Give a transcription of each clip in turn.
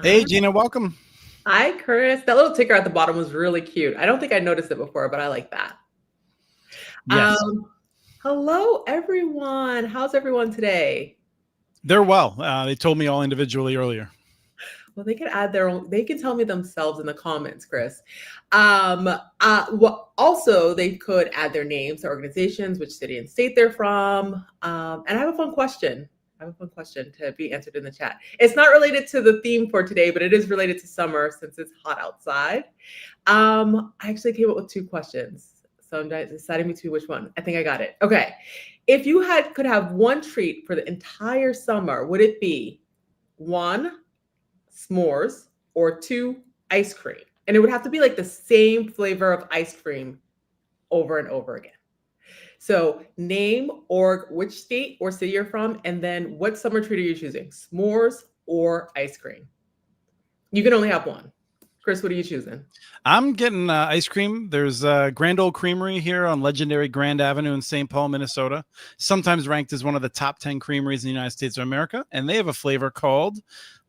Hey, Hi, Gina, welcome. Hi, Chris. That little ticker at the bottom was really cute. I don't think I noticed it before, but I like that. Yes, Um, Hello, everyone. How's everyone today? they're well. They told me all individually earlier. Well, they can add their own, they can tell me themselves in the comments, Chris. Also, they could add their names, their organizations, which city and state they're from. And I have a fun question. I have a fun question to be answered in the chat. It's not related to the theme for today, but it is related to summer since it's hot outside. I actually came up with two questions. So I'm deciding between which one. I think I got it. Okay. If you could have one treat for the entire summer, would it be one, s'mores, or two, ice cream? And it would have to be like the same flavor of ice cream over and over again. So name or which state or city you're from, and then what summer treat are you choosing? S'mores or ice cream? You can only have one. Chris, what are you choosing? I'm getting ice cream. There's a Grand Old Creamery here on legendary Grand Avenue in St. Paul, Minnesota, sometimes ranked as one of the top 10 creameries in the United States of America. And they have a flavor called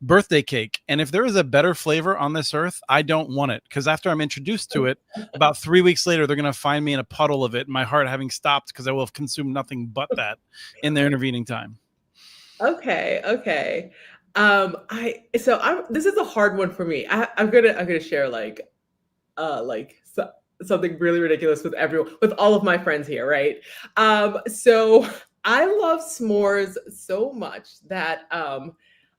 birthday cake. And if there is a better flavor on this earth, I don't want it. Because after I'm introduced to it, about 3 weeks later, they're going to find me in a puddle of it, my heart having stopped because I will have consumed nothing but that in the intervening time. Okay, okay. I'm this is a hard one for me. I'm gonna share something really ridiculous with everyone with all of my friends here, right? So I love s'mores so much that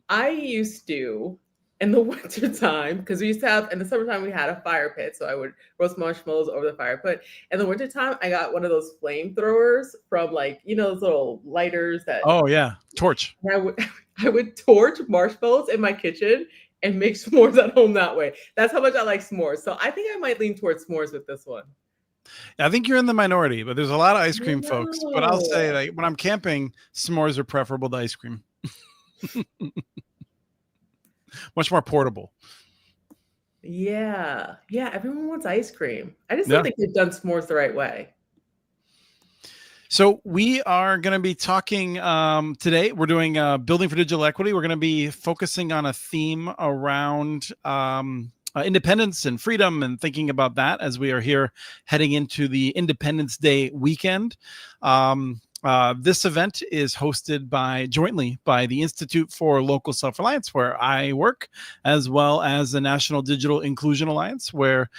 I used to in the winter time because we used to have in the summertime we had a fire pit, so I would roast marshmallows over the fire pit. In the wintertime, I got one of those flamethrowers from those little lighters that Oh, yeah. Torch. and I would I would torch marshmallows in my kitchen and make s'mores at home that way. That's how much I like s'mores. So I think I might lean towards s'mores with this one. I think you're in the minority, but there's a lot of ice I cream folks. But I'll say, know. like, when I'm camping, s'mores are preferable to ice cream. Much more portable. Yeah. Yeah, everyone wants ice cream. I just don't Yeah. think they've done s'mores the right way. So we are going to be talking today. We're doing building for digital equity. We're going to be focusing on a theme around independence and freedom, and thinking about that as we are here heading into the Independence Day weekend. This event is hosted jointly by the Institute for Local Self-Reliance, where I work, as well as the National Digital Inclusion Alliance, where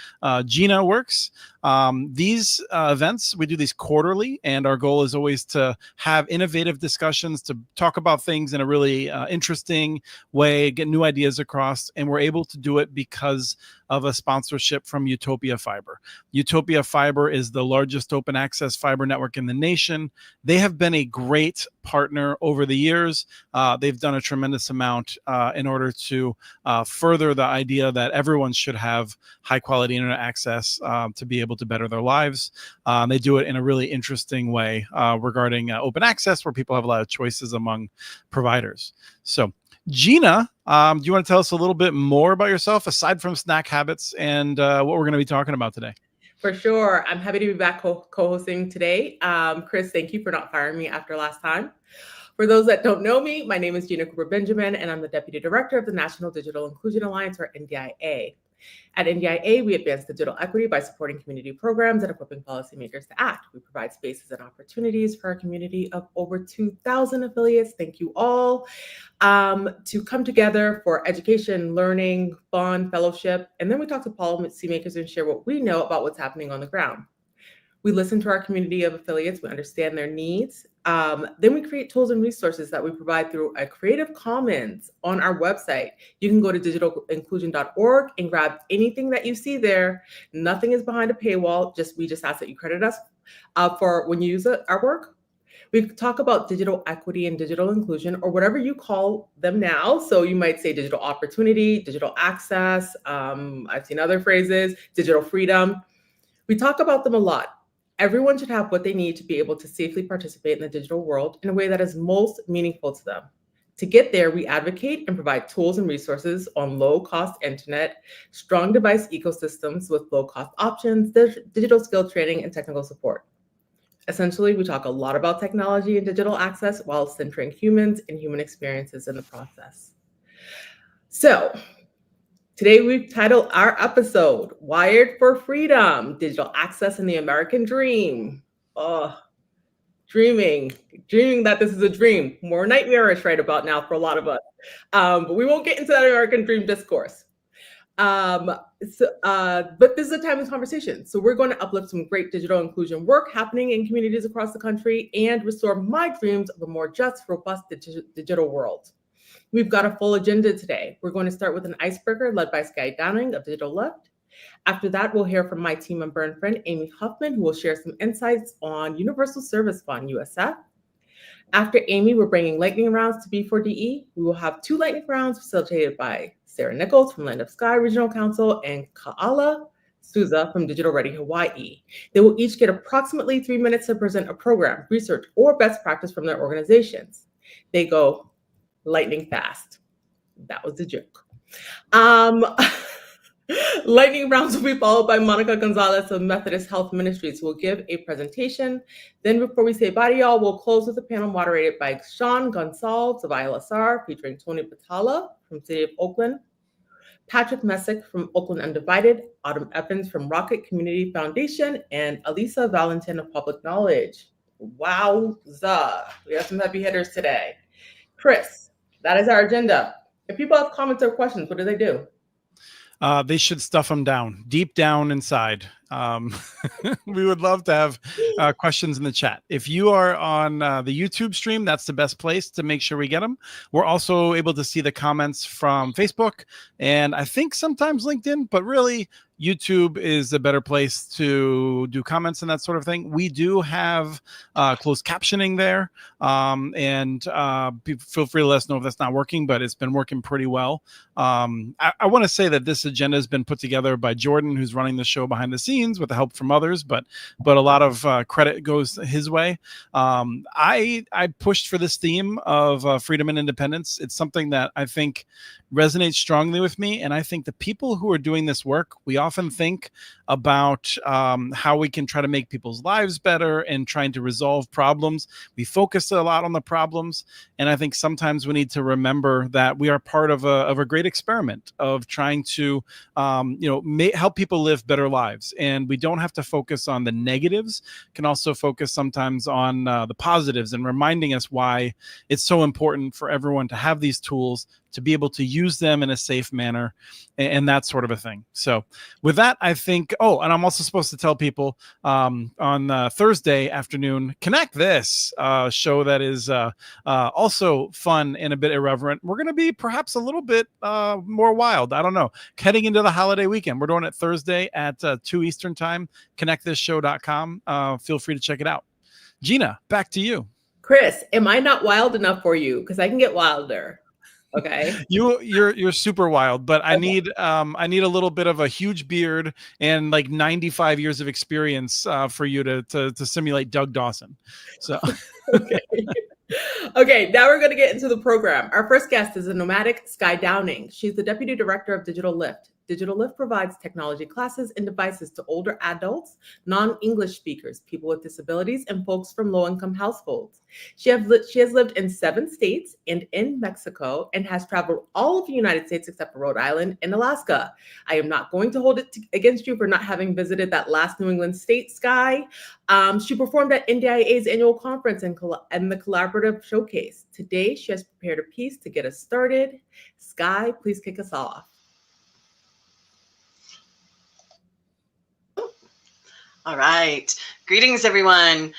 Gina works. These events, we do these quarterly, and our goal is always to have innovative discussions, to talk about things in a really interesting way, get new ideas across, and we're able to do it because of a sponsorship from Utopia Fiber. Utopia Fiber is the largest open access fiber network in the nation. They have been a great partner over the years. They've done a tremendous amount in order to further the idea that everyone should have high quality internet access to be able to better their lives. They do it in a really interesting way regarding open access, where people have a lot of choices among providers. So, Gina, do you want to tell us a little bit more about yourself, aside from snack habits, and what we're going to be talking about today? For sure. I'm happy to be back co-hosting today. Chris, thank you for not firing me after last time. For those that don't know me, my name is Gina Cooper Benjamin, and I'm the Deputy Director of the National Digital Inclusion Alliance, or NDIA. At NDIA, we advance digital equity by supporting community programs and equipping policymakers to act. We provide spaces and opportunities for our community of over 2,000 affiliates. Thank you all. To come together for education, learning, fun, fellowship, and then we talk to policymakers and share what we know about what's happening on the ground. We listen to our community of affiliates, we understand their needs. Then we create tools and resources that we provide through a Creative Commons on our website. You can go to digitalinclusion.org and grab anything that you see there. Nothing is behind a paywall. We just ask that you credit us for when you use our work. We talk about digital equity and digital inclusion, or whatever you call them now. So you might say digital opportunity, digital access. I've seen other phrases, digital freedom. We talk about them a lot. Everyone should have what they need to be able to safely participate in the digital world in a way that is most meaningful to them. To get there, we advocate and provide tools and resources on low-cost internet, strong device ecosystems with low-cost options, digital skill training, and technical support. Essentially, we talk a lot about technology and digital access while centering humans and human experiences in the process. So, Today, we've titled our episode Wired for Freedom, Digital Access and the American Dream. Oh, dreaming that this is a dream. More nightmarish right about now for a lot of us. But we won't get into that American dream discourse. But this is a time of conversation. So we're going to uplift some great digital inclusion work happening in communities across the country and restore my dreams of a more just, robust digital world. We've got a full agenda today. We're going to start with an icebreaker led by Sky Downing of Digital Left. After that, we'll hear from my team member and friend, Amy Huffman, who will share some insights on Universal Service Fund, USF. After Amy, we're bringing lightning rounds to B4DE. We will have 2 lightning rounds facilitated by Sarah Nichols from Land of Sky Regional Council and Kaala Souza from Digital Ready Hawaii. They will each get approximately 3 minutes to present a program, research, or best practice from their organizations. They go lightning fast. That was a joke. Lightning rounds will be followed by Monica Gonzalez of Methodist Health Ministries, who will give a presentation. Then before we say bye to y'all, we'll close with a panel moderated by Sean Gonsalves of ILSR, featuring Tony Patala from City of Oakland, Patrick Messick from Oakland Undivided, Autumn Evans from Rocket Community Foundation, and Elisa Valentin of Public Knowledge. Wowza. We have some heavy hitters today. Chris, that is our agenda. If people have comments or questions, what do they do? They should stuff them down, deep down inside. We would love to have questions in the chat. If you are on the YouTube stream, that's the best place to make sure we get them. We're also able to see the comments from Facebook and I think sometimes LinkedIn, but really YouTube is a better place to do comments and that sort of thing. We do have closed captioning there, and feel free to let us know if that's not working, but it's been working pretty well. I want to say that this agenda has been put together by Jordan, who's running the show behind the scenes with the help from others, but a lot of credit goes his way. I pushed for this theme of freedom and independence. It's something that I think resonates strongly with me, and I think the people who are doing this work, we often think about how we can try to make people's lives better and trying to resolve problems. We focus a lot on the problems, and I think sometimes we need to remember that we are part of a great experiment of trying to help people live better lives, and we don't have to focus on the negatives. Can also focus sometimes on the positives and reminding us why it's so important for everyone to have these tools, to be able to use them in a safe manner and that sort of a thing. So with that, I think, and I'm also supposed to tell people on Thursday afternoon, Connect This show that is also fun and a bit irreverent. We're going to be perhaps a little bit more wild. I don't know. Heading into the holiday weekend. We're doing it Thursday at 2 Eastern time, connectthisshow.com. Feel free to check it out. Gina, back to you. Chris, am I not wild enough for you? Because I can get wilder. Okay. You're super wild, but I need a little bit of a huge beard and like 95 years of experience for you to simulate Doug Dawson. So okay. Okay, now we're going to get into the program. Our first guest is a nomadic Sky Downing. She's the Deputy Director of Digital Lift. Digital Lift provides technology classes and devices to older adults, non-English speakers, people with disabilities, and folks from low-income households. She has lived in 7 states and in Mexico and has traveled all of the United States except for Rhode Island and Alaska. I am not going to hold it against you for not having visited that last New England state, Sky. She performed at NDIA's annual conference and the Collaborative Showcase. Today, she has prepared a piece to get us started. Sky, please kick us off. All right. Greetings, everyone.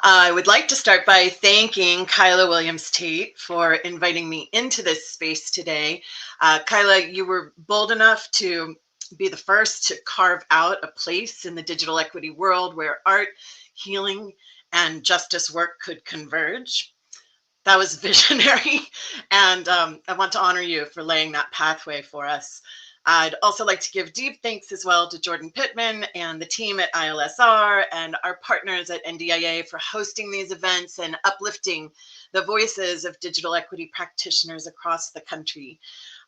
I would like to start by thanking Kyla Williams-Tate for inviting me into this space today. Kyla, you were bold enough to be the first to carve out a place in the digital equity world where art, healing, and justice work could converge. That was visionary, and I want to honor you for laying that pathway for us. I'd also like to give deep thanks as well to Jordan Pittman and the team at ILSR and our partners at NDIA for hosting these events and uplifting the voices of digital equity practitioners across the country.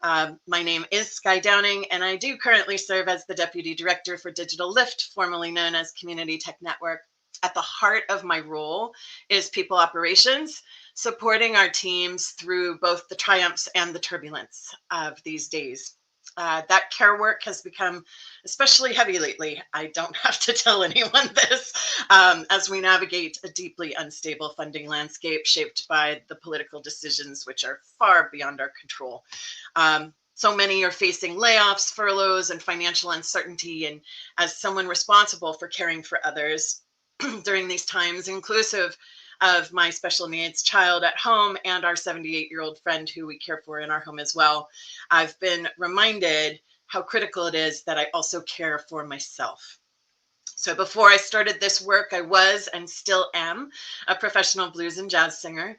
My name is Sky Downing, and I do currently serve as the Deputy Director for Digital Lift, formerly known as Community Tech Network. At the heart of my role is people operations, supporting our teams through both the triumphs and the turbulence of these days. That care work has become especially heavy lately. I don't have to tell anyone this, as we navigate a deeply unstable funding landscape shaped by the political decisions which are far beyond our control. So many are facing layoffs, furloughs, and financial uncertainty. And as someone responsible for caring for others during these times, inclusive of my special needs child at home and our 78-year-old friend who we care for in our home as well, I've been reminded how critical it is that I also care for myself. So before I started this work, I was and still am a professional blues and jazz singer.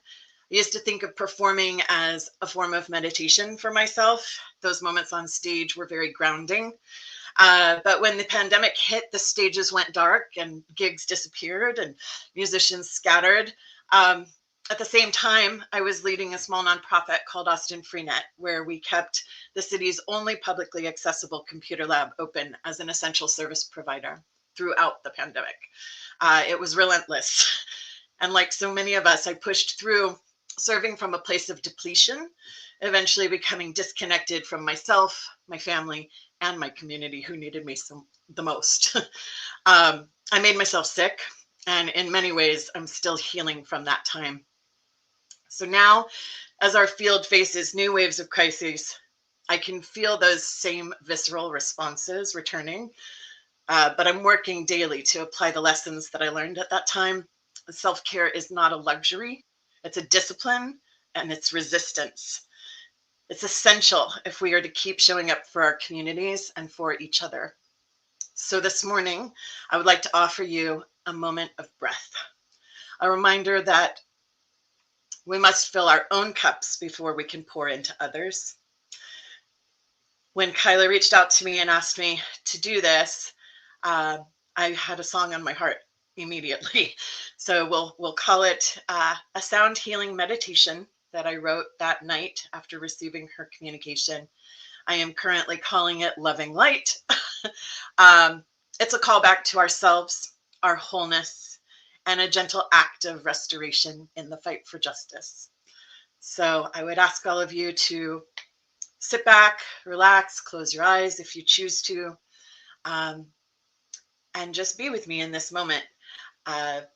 I used to think of performing as a form of meditation for myself. Those moments on stage were very grounding. But when the pandemic hit, the stages went dark and gigs disappeared and musicians scattered. At the same time, I was leading a small nonprofit called Austin Freenet, where we kept the city's only publicly accessible computer lab open as an essential service provider throughout the pandemic. It was relentless. And like so many of us, I pushed through, serving from a place of depletion, eventually becoming disconnected from myself, my family, and my community who needed me the most. I made myself sick, and in many ways, I'm still healing from that time. So now, as our field faces new waves of crises, I can feel those same visceral responses returning, but I'm working daily to apply the lessons that I learned at that time. Self-care is not a luxury, it's a discipline, and it's resistance. It's essential if we are to keep showing up for our communities and for each other. So this morning, I would like to offer you a moment of breath, a reminder that we must fill our own cups before we can pour into others. When Kyla reached out to me and asked me to do this, I had a song on my heart immediately. So we'll call it a sound healing meditation that I wrote that night after receiving her communication. I am currently calling it Loving Light. It's a callback to ourselves, our wholeness, and a gentle act of restoration in the fight for justice. So I would ask all of you to sit back, relax, close your eyes if you choose to, and just be with me in this moment.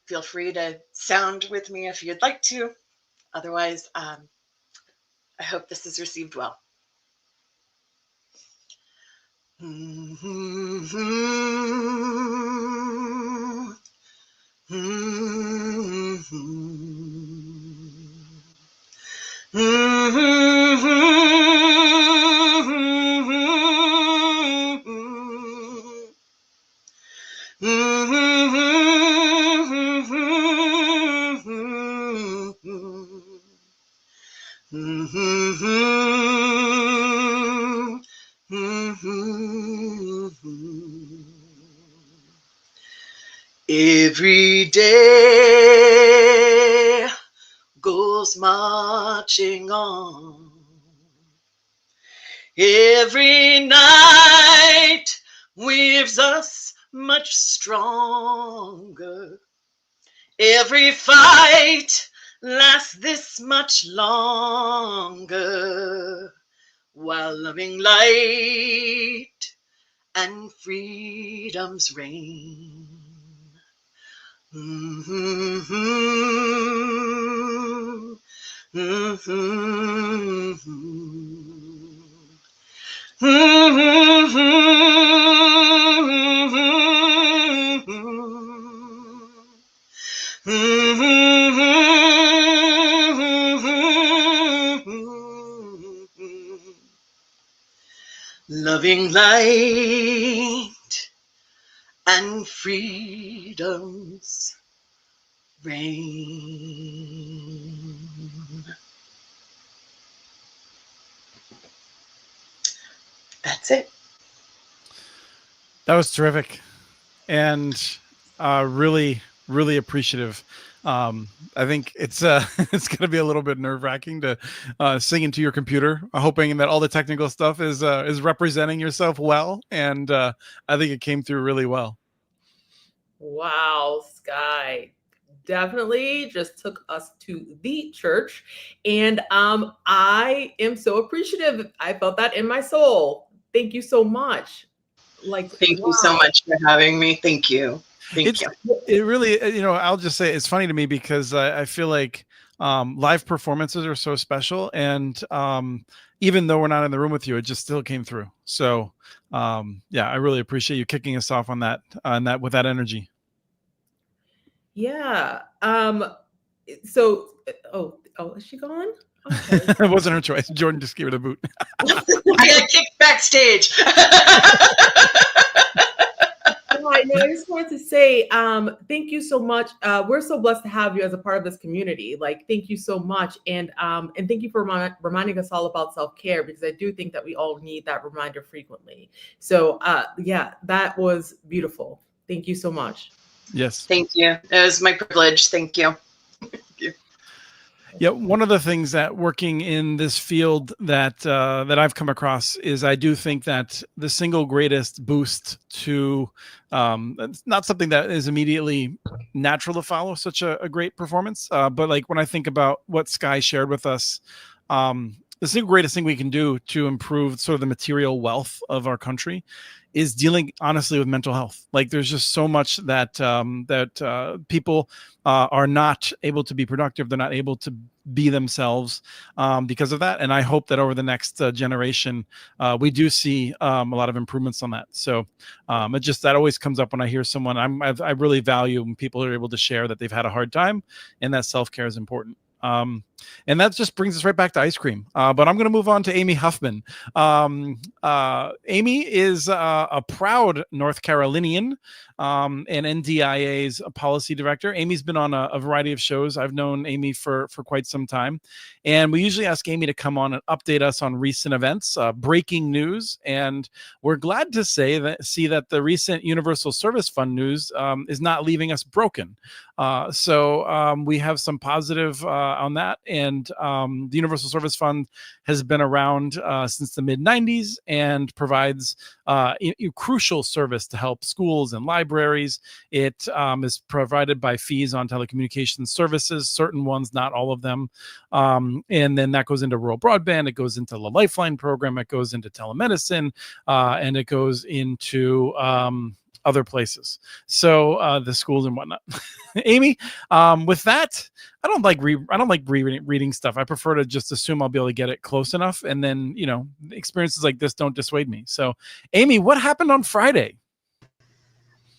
Feel free to sound with me if you'd like to. Otherwise, I hope this is received well. Every day goes marching on. Every night weaves us much stronger. Every fight lasts this much longer, while loving light and freedom's reign. Loving light and freedom's reign. That's it. That was terrific, and really, really appreciative. I think it's it's going to be a little bit nerve-wracking to sing into your computer, hoping that all the technical stuff is representing yourself well, and I think it came through really well. Wow, Sky. Definitely just took us to the church. And I am so appreciative. I felt that in my soul. thank you so much. Like, Thank you so wow. much for having me. Thank you. Thank It's you. it really, I'll just say it's funny to me because I feel like live performances are so special, and even though we're not in the room with you, it just still came through. So yeah, I really appreciate you kicking us off on that with that energy. Yeah. So, oh, is she gone? Okay. It wasn't her choice. Jordan just gave her the boot. I got kicked backstage. I just wanted to say thank you so much. We're so blessed to have you as a part of this community. Like, thank you so much, and thank you for reminding us all about self-care, because I do think that we all need that reminder frequently. So yeah, that was beautiful. Thank you so much. Yes. Thank you. It was my privilege. Thank you. Yeah, one of the things that working in this field that I've come across is I do think that the single greatest boost to it's not something that is immediately natural to follow such a great performance, but like when I think about what Sky shared with us, the single greatest thing we can do to improve sort of the material wealth of our country is dealing honestly with mental health. Like there's just so much that people are not able to be productive. They're not able to be themselves because of that. And I hope that over the next generation, we do see a lot of improvements on that. So it just, that always comes up when I hear someone. I really value when people are able to share that they've had a hard time and that self-care is important. And that just brings us right back to ice cream. But I'm going to move on to Amy Huffman. Amy is a proud North Carolinian and NDIA's policy director. Amy's been on a variety of shows. I've known Amy for quite some time. And we usually ask Amy to come on and update us on recent events, breaking news. And we're glad to see that the recent Universal Service Fund news is not leaving us broken. So we have some positive on that. And the Universal Service Fund has been around since the mid-90s and provides crucial service to help schools and libraries. It is provided by fees on telecommunications services, certain ones, not all of them. And then that goes into rural broadband. It goes into the Lifeline program. It goes into telemedicine. And it goes into other places. So the schools and whatnot. Amy, with that, I don't like reading stuff. I prefer to just assume I'll be able to get it close enough, and then experiences like this don't dissuade me. So, Amy, what happened on Friday?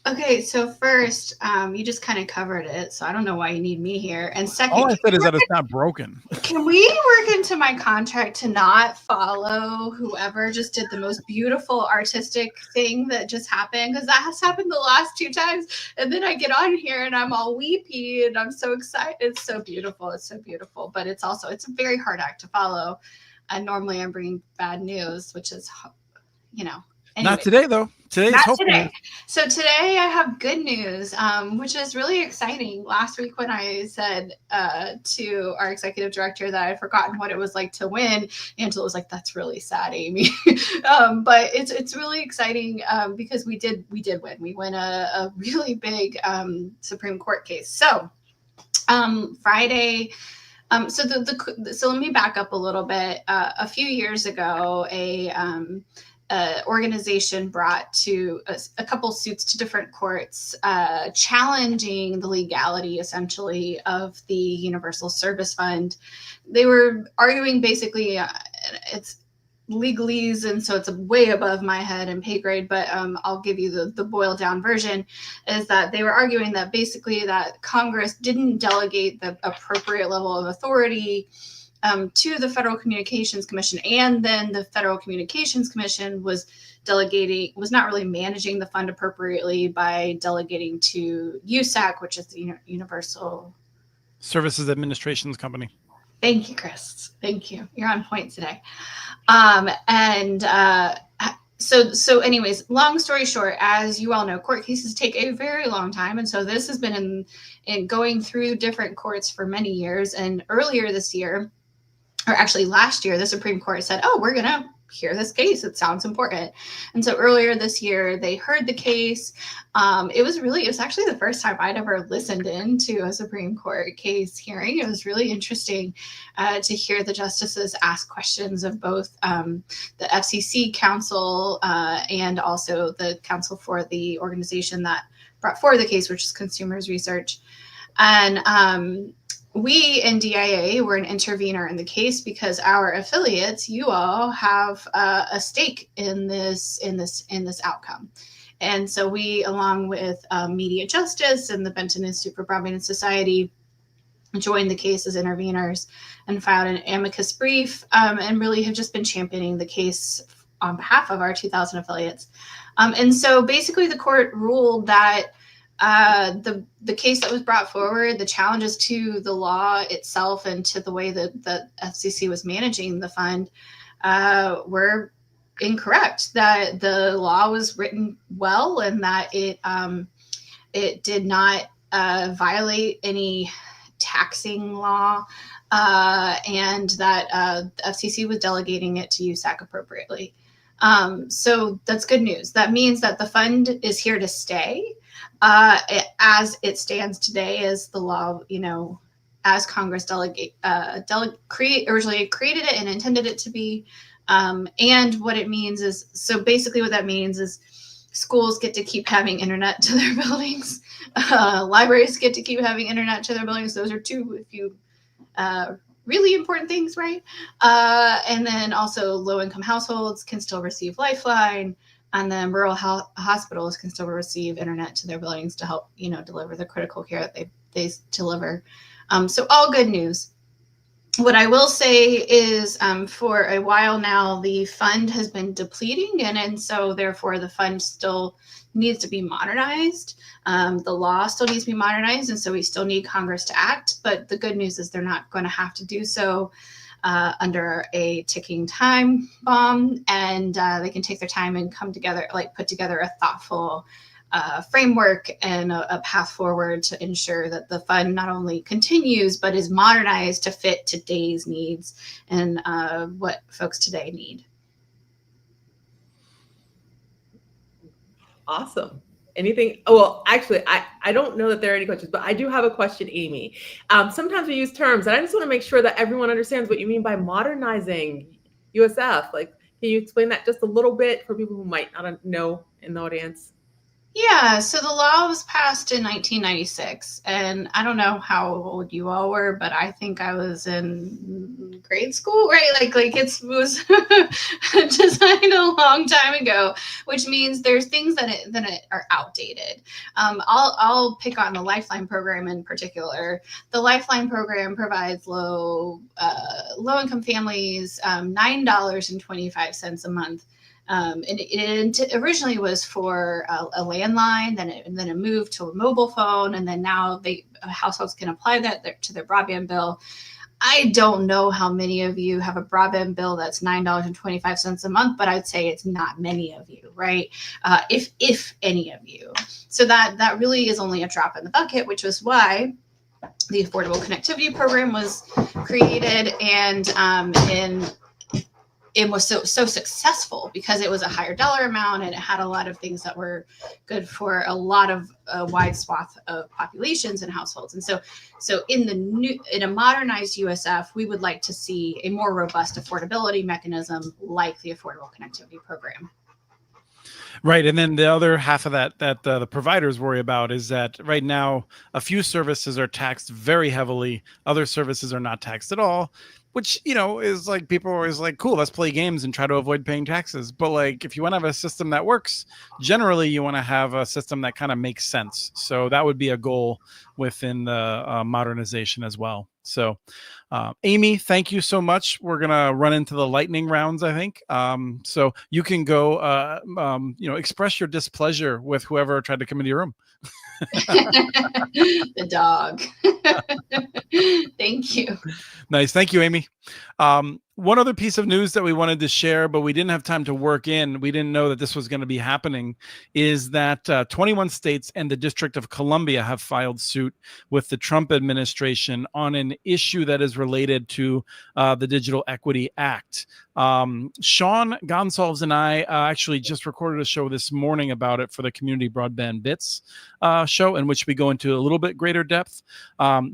Okay, so first, you just kind of covered it, so I don't know why you need me here. And second, all I said is that it's not broken. Can we work into my contract to not follow whoever just did the most beautiful artistic thing that just happened? Because that has happened the last 2 times, and then I get on here and I'm all weepy and I'm so excited. It's so beautiful. It's so beautiful, but it's a very hard act to follow. And normally I'm bringing bad news, which is, Anyway. Not today, though. Not today. So today I have good news, which is really exciting. Last week when I said to our executive director that I'd forgotten what it was like to win, Angela was like, "That's really sad, Amy." But it's really exciting because we did win. We won a really big Supreme Court case. So Friday. So let me back up a little bit. A few years ago, organization brought to a couple suits to different courts challenging the legality, essentially, of the Universal Service Fund. They were arguing basically it's legalese, and so it's way above my head and pay grade, but I'll give you the boiled down version, is that they were arguing that basically that Congress didn't delegate the appropriate level of authority to the Federal Communications Commission, and then the Federal Communications Commission was not really managing the fund appropriately by delegating to USAC, which is the Universal Services Administration's company. Thank you, Chris. Thank you. You're on point today. So anyways, long story short, as you all know, court cases take a very long time. And so this has been in going through different courts for many years. And earlier this year, or actually last year, the Supreme Court said, "Oh, we're going to hear this case. It sounds important. And so earlier this year, they heard the case. It was actually the first time I'd ever listened into a Supreme Court case hearing. It was really interesting to hear the justices ask questions of both the FCC counsel and also the counsel for the organization that brought forward the case, which is Consumers Research. And we in DIA were an intervener in the case because our affiliates, you all, have a stake in this outcome. And so we, along with Media Justice and the Benton Institute for Broadband Society, joined the case as interveners and filed an amicus brief and really have just been championing the case on behalf of our 2,000 affiliates. And so basically the court ruled that the case that was brought forward, the challenges to the law itself and to the way that the FCC was managing the fund were incorrect, that the law was written well and that it did not violate any taxing law and that the FCC was delegating it to USAC appropriately. So that's good news. That means that the fund is here to stay. As it stands today, as the law, as Congress originally created it and intended it to be. And what it means is, so basically what that means is schools get to keep having internet to their buildings. Libraries get to keep having internet to their buildings. Those are two, really important things, right? And then also low-income households can still receive Lifeline. And then rural hospitals can still receive internet to their buildings to help, deliver the critical care that they deliver. So all good news. What I will say is for a while now, the fund has been depleting. And so therefore the fund still needs to be modernized. The law still needs to be modernized. And so we still need Congress to act. But the good news is they're not going to have to do so under a ticking time bomb, and they can take their time and come together, put together a thoughtful framework and a path forward to ensure that the fund not only continues, but is modernized to fit today's needs and what folks today need. Awesome. Anything? Oh, well, actually, I don't know that there are any questions, but I do have a question, Amy. Sometimes we use terms, and I just want to make sure that everyone understands what you mean by modernizing USF. Can you explain that just a little bit for people who might not know in the audience? Yeah, so the law was passed in 1996, and I don't know how old you all were, but I think I was in grade school, right? It was designed a long time ago, which means there's things that are outdated. I'll pick on the Lifeline program in particular. The Lifeline program provides low-income families $9.25 a month. And it originally was for a landline, then it moved to a mobile phone, and then now households can apply that to their broadband bill. I don't know how many of you have a broadband bill that's $9.25 a month, but I'd say it's not many of you, right? If any of you. So that really is only a drop in the bucket, which was why the Affordable Connectivity Program was created, and it was so successful because it was a higher dollar amount and it had a lot of things that were good for a lot of wide swath of populations and households. And so in a modernized USF, we would like to see a more robust affordability mechanism like the Affordable Connectivity Program. Right. And then the other half of that the providers worry about is that right now, a few services are taxed very heavily. Other services are not taxed at all, which, is people are always cool, let's play games and try to avoid paying taxes. But if you want to have a system that works, generally you want to have a system that kind of makes sense. So that would be a goal within the modernization as well. So Amy, thank you so much. We're going to run into the lightning rounds, I think. So you can go, express your displeasure with whoever tried to come into your room. The dog. Thank you. Nice. Thank you, Amy. One other piece of news that we wanted to share, but we didn't have time to work in, we didn't know that this was going to be happening, is that 21 states and the District of Columbia have filed suit with the Trump administration on an issue that is related to the Digital Equity Act. Sean Gonsalves and I actually just recorded a show this morning about it for the Community Broadband Bits show, in which we go into a little bit greater depth.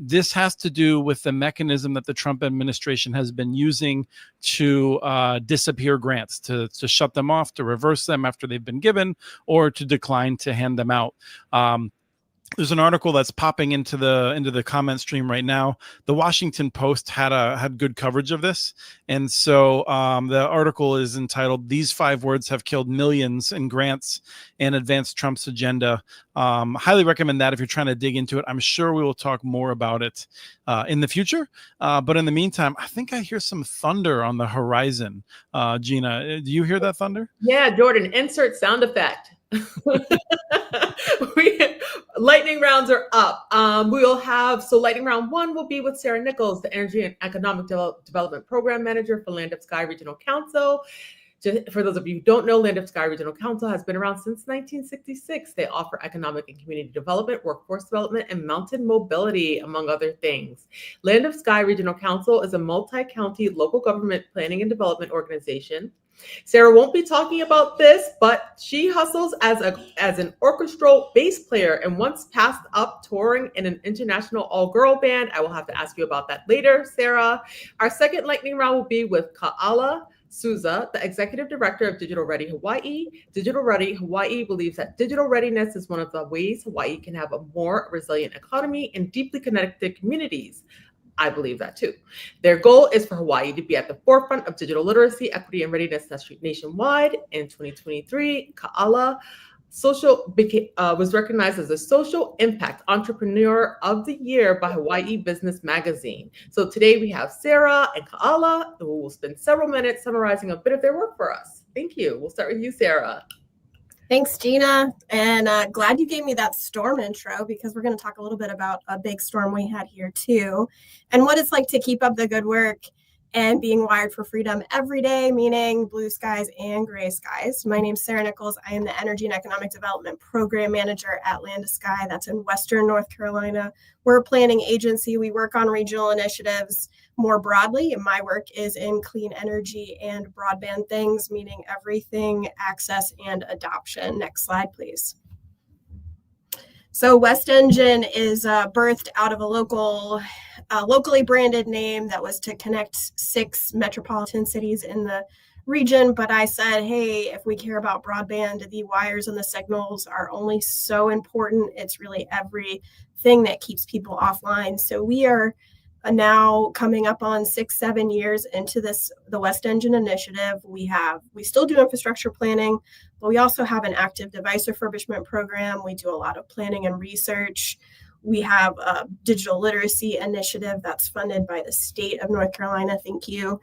This has to do with the mechanism that the Trump administration has been using to disappear grants, to shut them off, to reverse them after they've been given, or to decline to hand them out. There's an article that's popping into the comment stream right now. The Washington Post had good coverage of this, and so the article is entitled "These 5 words have killed millions in grants and advanced Trump's agenda." Highly recommend that if you're trying to dig into it. I'm sure we will talk more about it in the future, but in the meantime, I think I hear some thunder on the horizon. Gina, do you hear that thunder? Yeah, Jordan, insert sound effect. Lightning rounds are up. Lightning round 1 will be with Sarah Nichols, the Energy and Economic Development Program Manager for Land of Sky Regional Council. Just for those of you who don't know, Land of Sky Regional Council has been around since 1966. They offer economic and community development, workforce development, and mountain mobility, among other things. Land of Sky Regional Council is a multi-county local government planning and development organization. Sarah won't be talking about this, but she hustles as an orchestral bass player and once passed up touring in an international all-girl band. I will have to ask you about that later, Sarah. Our second lightning round will be with Ka'ala Souza, the Executive Director of Digital Ready Hawaii. Digital Ready Hawaii believes that digital readiness is one of the ways Hawaii can have a more resilient economy and deeply connected communities. I believe that too. Their goal is for Hawaii to be at the forefront of digital literacy, equity, and readiness nationwide. In 2023, Ka'ala was recognized as a Social Impact Entrepreneur of the Year by Hawaii Business Magazine. So today we have Sarah and Ka'ala, who will spend several minutes summarizing a bit of their work for us. Thank you. We'll start with you, Sarah. Thanks, Gina. And glad you gave me that storm intro, because we're going to talk a little bit about a big storm we had here too, and what it's like to keep up the good work and being wired for freedom every day, meaning blue skies and gray skies. My name's Sarah Nichols. I am the Energy and Economic Development Program Manager at Land of Sky. That's in Western North Carolina. We're a planning agency. We work on regional initiatives more broadly, and my work is in clean energy and broadband things, meaning everything access and adoption. Next slide, please. So West Engine is birthed out of a locally branded name that was to connect 6 metropolitan cities in the region. But I said, hey, if we care about broadband, the wires and the signals are only so important. It's really everything that keeps people offline. So we are now coming up on 6-7 years into the West Engine initiative. We still do infrastructure planning, but we also have an active device refurbishment program. We do a lot of planning and research. We have a digital literacy initiative that's funded by the state of North Carolina. Thank you.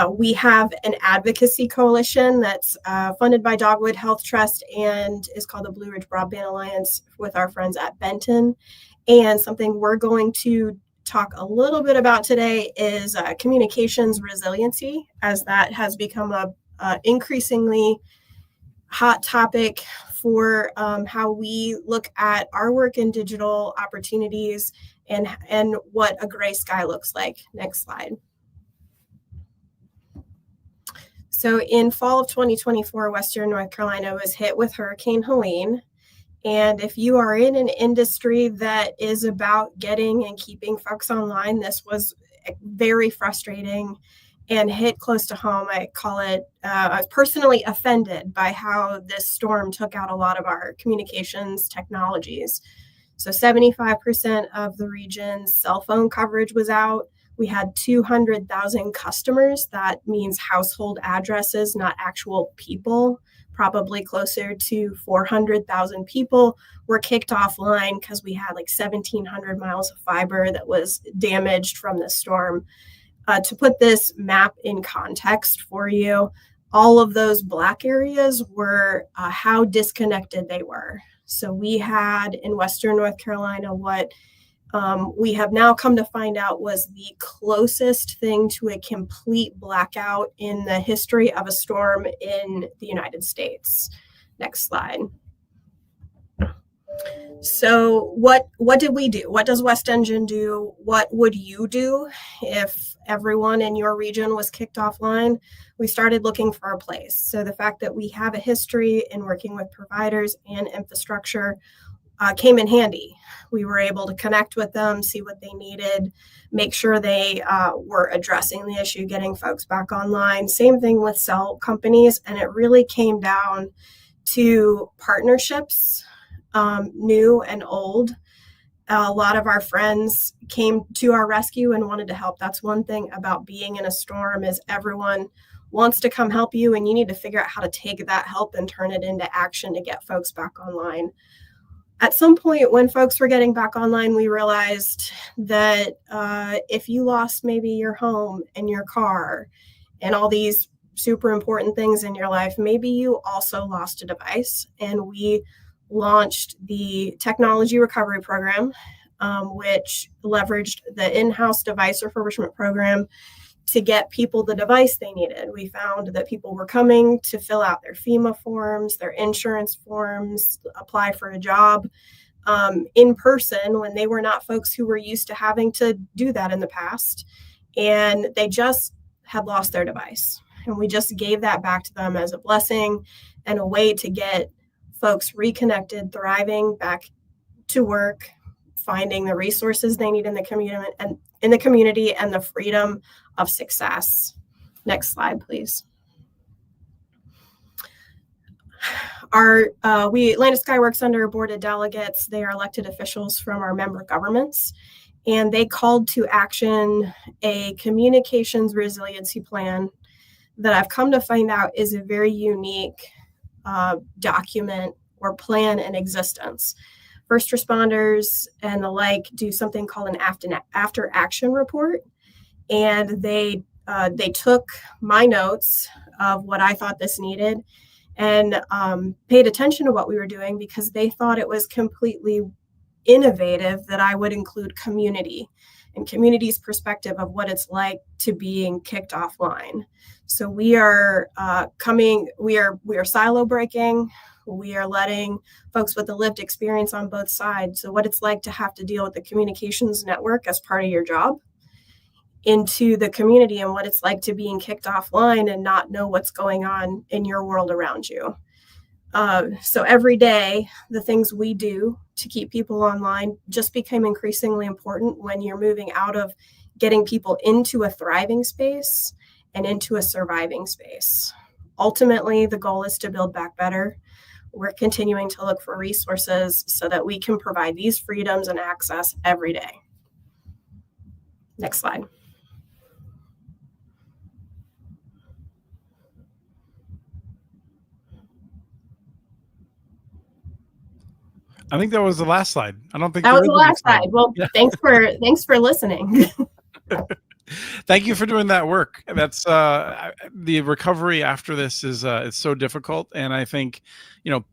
We have an advocacy coalition that's funded by Dogwood Health Trust and is called the Blue Ridge Broadband Alliance with our friends at Benton. And something we're going to talk a little bit about today is communications resiliency, as that has become a increasingly hot topic for how we look at our work in digital opportunities and what a gray sky looks like. Next slide. So in fall of 2024, Western North Carolina was hit with Hurricane Helene. And if you are in an industry that is about getting and keeping folks online, this was very frustrating and hit close to home. I was personally offended by how this storm took out a lot of our communications technologies. So 75% of the region's cell phone coverage was out. We had 200,000 customers. That means household addresses, not actual people. Probably closer to 400,000 people were kicked offline because we had like 1,700 miles of fiber that was damaged from the storm. To put this map in context for you, all of those black areas were how disconnected they were. So we had in Western North Carolina what we have now come to find out was the closest thing to a complete blackout in the history of a storm in the United States. Next slide. So what did we do? What does West Engine do? What would you do if everyone in your region was kicked offline? We started looking for a place. So the fact that we have a history in working with providers and infrastructure came in handy. We were able to connect with them, see what they needed, make sure they were addressing the issue, getting folks back online. Same thing with cell companies. And it really came down to partnerships, new and old. A lot of our friends came to our rescue and wanted to help. That's one thing about being in a storm is everyone wants to come help you, and you need to figure out how to take that help and turn it into action to get folks back online. At some point when folks were getting back online, we realized that if you lost maybe your home and your car and all these super important things in your life, maybe you also lost a device. And we launched the Technology Recovery Program, which leveraged the in-house device refurbishment program to get people the device they needed. We found that people were coming to fill out their FEMA forms, their insurance forms, apply for a job in person when they were not folks who were used to having to do that in the past. And they just had lost their device. And we just gave that back to them as a blessing and a way to get folks reconnected, thriving, back to work, finding the resources they need in the community and the freedom of success. Next slide, please. Atlantic Sky works under a board of delegates. They are elected officials from our member governments, and they called to action a communications resiliency plan that I've come to find out is a very unique document or plan in existence. First responders and the like do something called an after action report, and they took my notes of what I thought this needed and paid attention to what we were doing because they thought it was completely innovative that I would include community and community's perspective of what it's like to being kicked offline. So we are silo breaking. We are letting folks with the lived experience on both sides. So what it's like to have to deal with the communications network as part of your job into the community and what it's like to being kicked offline and not know what's going on in your world around you. So every day, the things we do to keep people online just became increasingly important when you're moving out of getting people into a thriving space and into a surviving space. Ultimately, the goal is to build back better. We're continuing to look for resources so that we can provide these freedoms and access every day. Next slide. I think that was the last slide. I don't think That there was is the another last slide. Well, Yeah. thanks for listening. Thank you for doing that work. That's the recovery after this is it's so difficult, and I think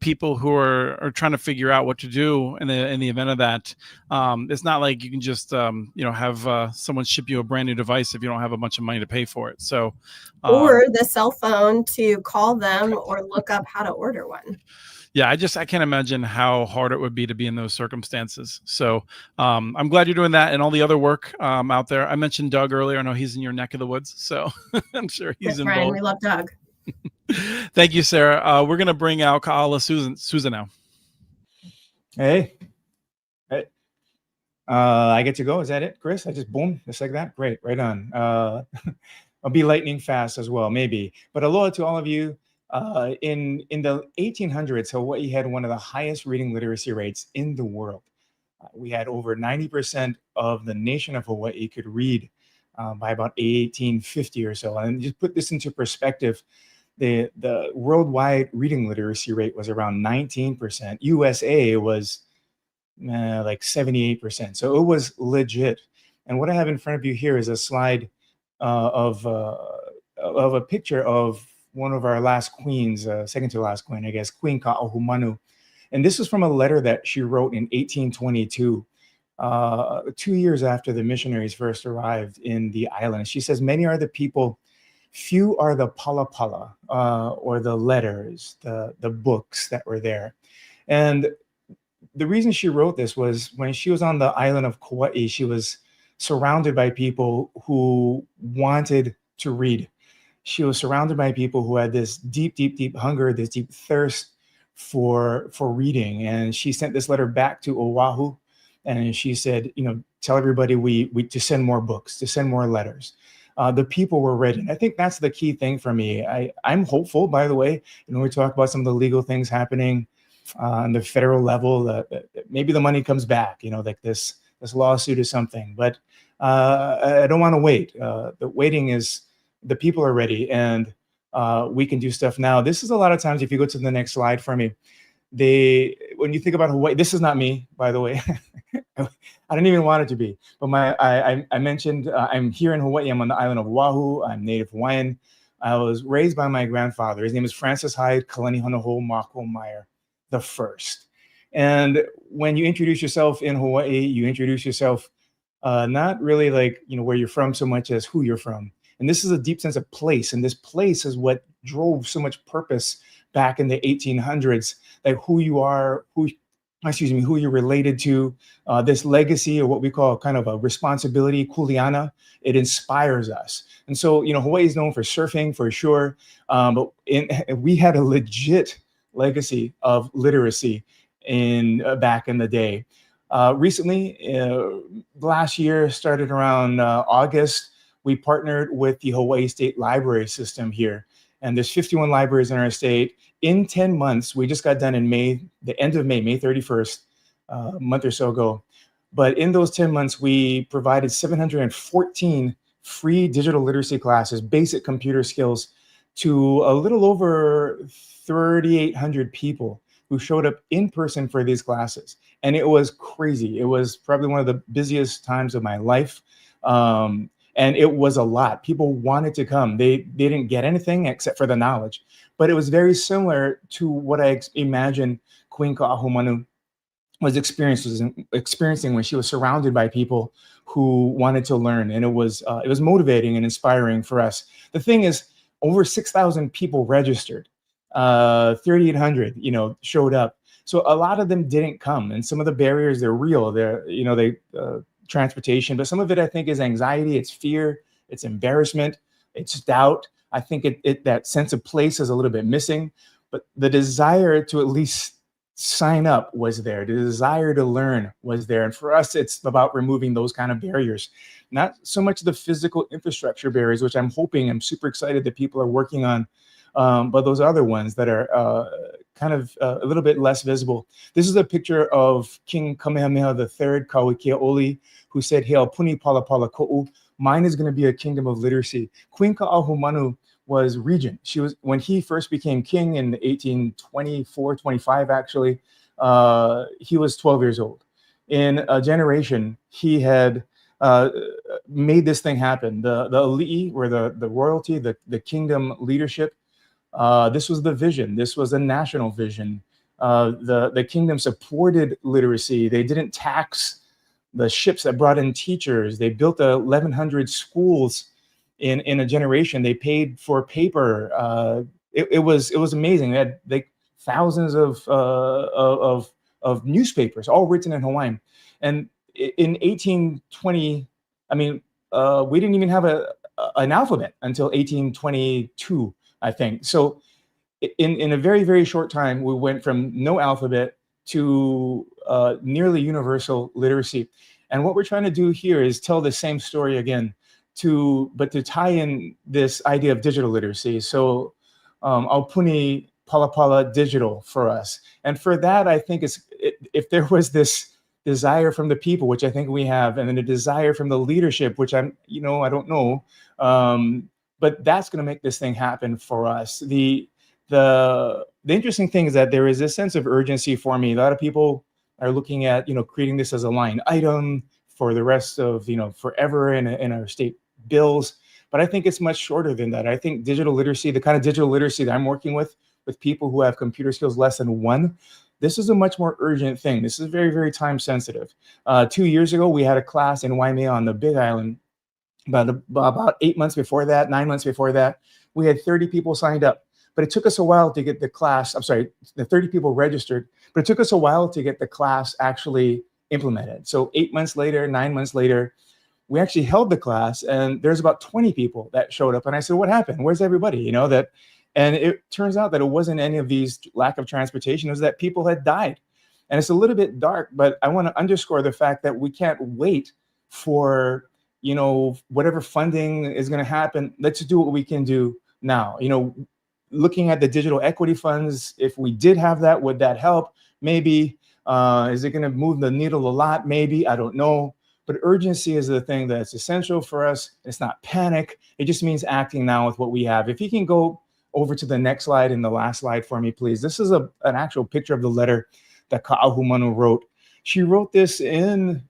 people who are trying to figure out what to do in the event of that. It's not like you can just have someone ship you a brand new device if you don't have a bunch of money to pay for it. So, or the cell phone to call them or look up how to order one. Yeah, I can't imagine how hard it would be to be in those circumstances. So I'm glad you're doing that and all the other work out there. I mentioned Doug earlier. I know he's in your neck of the woods, so I'm sure he's involved. Friend. We love Doug. Thank you, Sarah. We're going to bring out Kaala Susan now. Hey. I get to go. Is that it, Chris? I just boom, just like that. Great, right on. I'll be lightning fast as well, maybe. But aloha to all of you. In the 1800s, Hawaii had one of the highest reading literacy rates in the world. We had over 90% of the nation of Hawaii could read by about 1850 or so. And just put this into perspective, the worldwide reading literacy rate was around 19%. USA was like 78%. So it was legit. And what I have in front of you here is a slide of a picture of one of our last queens, second to last queen, I guess, Queen Ka'ahumanu. And this was from a letter that she wrote in 1822 2 years after the missionaries first arrived in the island. She says, many are the people, few are the pala or the letters, the books that were there. And the reason she wrote this was when she was on the island of Kauai, she was surrounded by people who wanted to read. She was surrounded by people who had this deep, deep, deep hunger, this deep thirst for reading. And she sent this letter back to Oahu, and she said, tell everybody we to send more books, to send more letters. The people were ready. And I think that's the key thing for me. I'm hopeful, by the way. We talk about some of the legal things happening on the federal level. Maybe the money comes back, like this lawsuit or something. But I don't want to wait. The waiting is, the people are ready, and we can do stuff now. This is a lot of times, if you go to the next slide for me, when you think about Hawaii, this is not me, by the way. I didn't even want it to be, but I mentioned I'm here in Hawaii. I'm on the island of Oahu. I'm Native Hawaiian. I was raised by my grandfather. His name is Francis Hyde Kalani Honoho Mako Meyer the First. And when you introduce yourself in Hawaii, you introduce yourself not really like where you're from so much as who you're from. And this is a deep sense of place. And this place is what drove so much purpose back in the 1800s, like who you are, who you're related to, this legacy, or what we call kind of a responsibility, kuleana. It inspires us. And so, Hawaii is known for surfing for sure, but we had a legit legacy of literacy back in the day. Recently, last year, started around August, we partnered with the Hawaii State Library System here. And there's 51 libraries in our state. In 10 months, we just got done in May, the end of May 31st, a month or so ago. But in those 10 months, we provided 714 free digital literacy classes, basic computer skills, to a little over 3,800 people who showed up in person for these classes. And it was crazy. It was probably one of the busiest times of my life. And it was a lot. People wanted to come. They didn't get anything except for the knowledge. But it was very similar to what I imagine Queen Ka'ahumanu was experiencing when she was surrounded by people who wanted to learn. And it was motivating and inspiring for us. The thing is, over 6,000 people registered. 3,800, showed up. So a lot of them didn't come. And some of the barriers, they're real. Transportation, but some of it I think is anxiety, it's fear, it's embarrassment, it's doubt. I think that sense of place is a little bit missing, but the desire to at least sign up was there. The desire to learn was there. And for us, it's about removing those kind of barriers, not so much the physical infrastructure barriers, which I'm super excited that people are working on, but those other ones that are kind of a little bit less visible. This is a picture of King Kamehameha III, Kauikeaoli, who said, "He puni pala pala ko'u. Mine is going to be a kingdom of literacy." Queen Ka'ahumanu was regent. She was, when he first became king in 1824, 25 actually, he was 12 years old. In a generation, he had made this thing happen. The ali'i, or the royalty, the kingdom leadership, this was the vision. This was a national vision. The kingdom supported literacy. They didn't tax the ships that brought in teachers. They built 1,100 schools in a generation. They paid for paper. It was amazing. They had thousands of newspapers, all written in Hawaiian. And in 1820, we didn't even have an alphabet until 1822. I think. So in a very, very short time, we went from no alphabet to nearly universal literacy. And what we're trying to do here is tell the same story again, but to tie in this idea of digital literacy. So Aupuni Palapala digital for us. And for that, I think if there was this desire from the people, which I think we have, and then a desire from the leadership, which I don't know, but that's going to make this thing happen for us. The interesting thing is that there is a sense of urgency for me. A lot of people are looking at, creating this as a line item for the rest of, forever in our state bills. But I think it's much shorter than that. I think digital literacy, the kind of digital literacy that I'm working with people who have computer skills less than 1, This is a much more urgent thing. This is very, very time sensitive. 2 years ago, we had a class in Waimea on the Big Island. About 8 months before that, 9 months before that, we had 30 people signed up. But it took us a while to get the class, I'm sorry, the 30 people registered, but it took us a while to get the class actually implemented. So 8 months later, 9 months later, we actually held the class, and there's about 20 people that showed up. And I said, what happened? Where's everybody? You know, that, and it turns out that it wasn't any of these lack of transportation, it was that people had died. And it's a little bit dark, but I want to underscore the fact that we can't wait for, you know, whatever funding is going to happen. Let's do what we can do now. You know, looking at the digital equity funds, if we did have that, would that help? Maybe. Is it going to move the needle a lot? Maybe. I don't know. But urgency is the thing that's essential for us. It's not panic. It just means acting now with what we have. If you can go over to the next slide and the last slide for me, please. This is an actual picture of the letter that Ka'ahumanu wrote. She wrote this in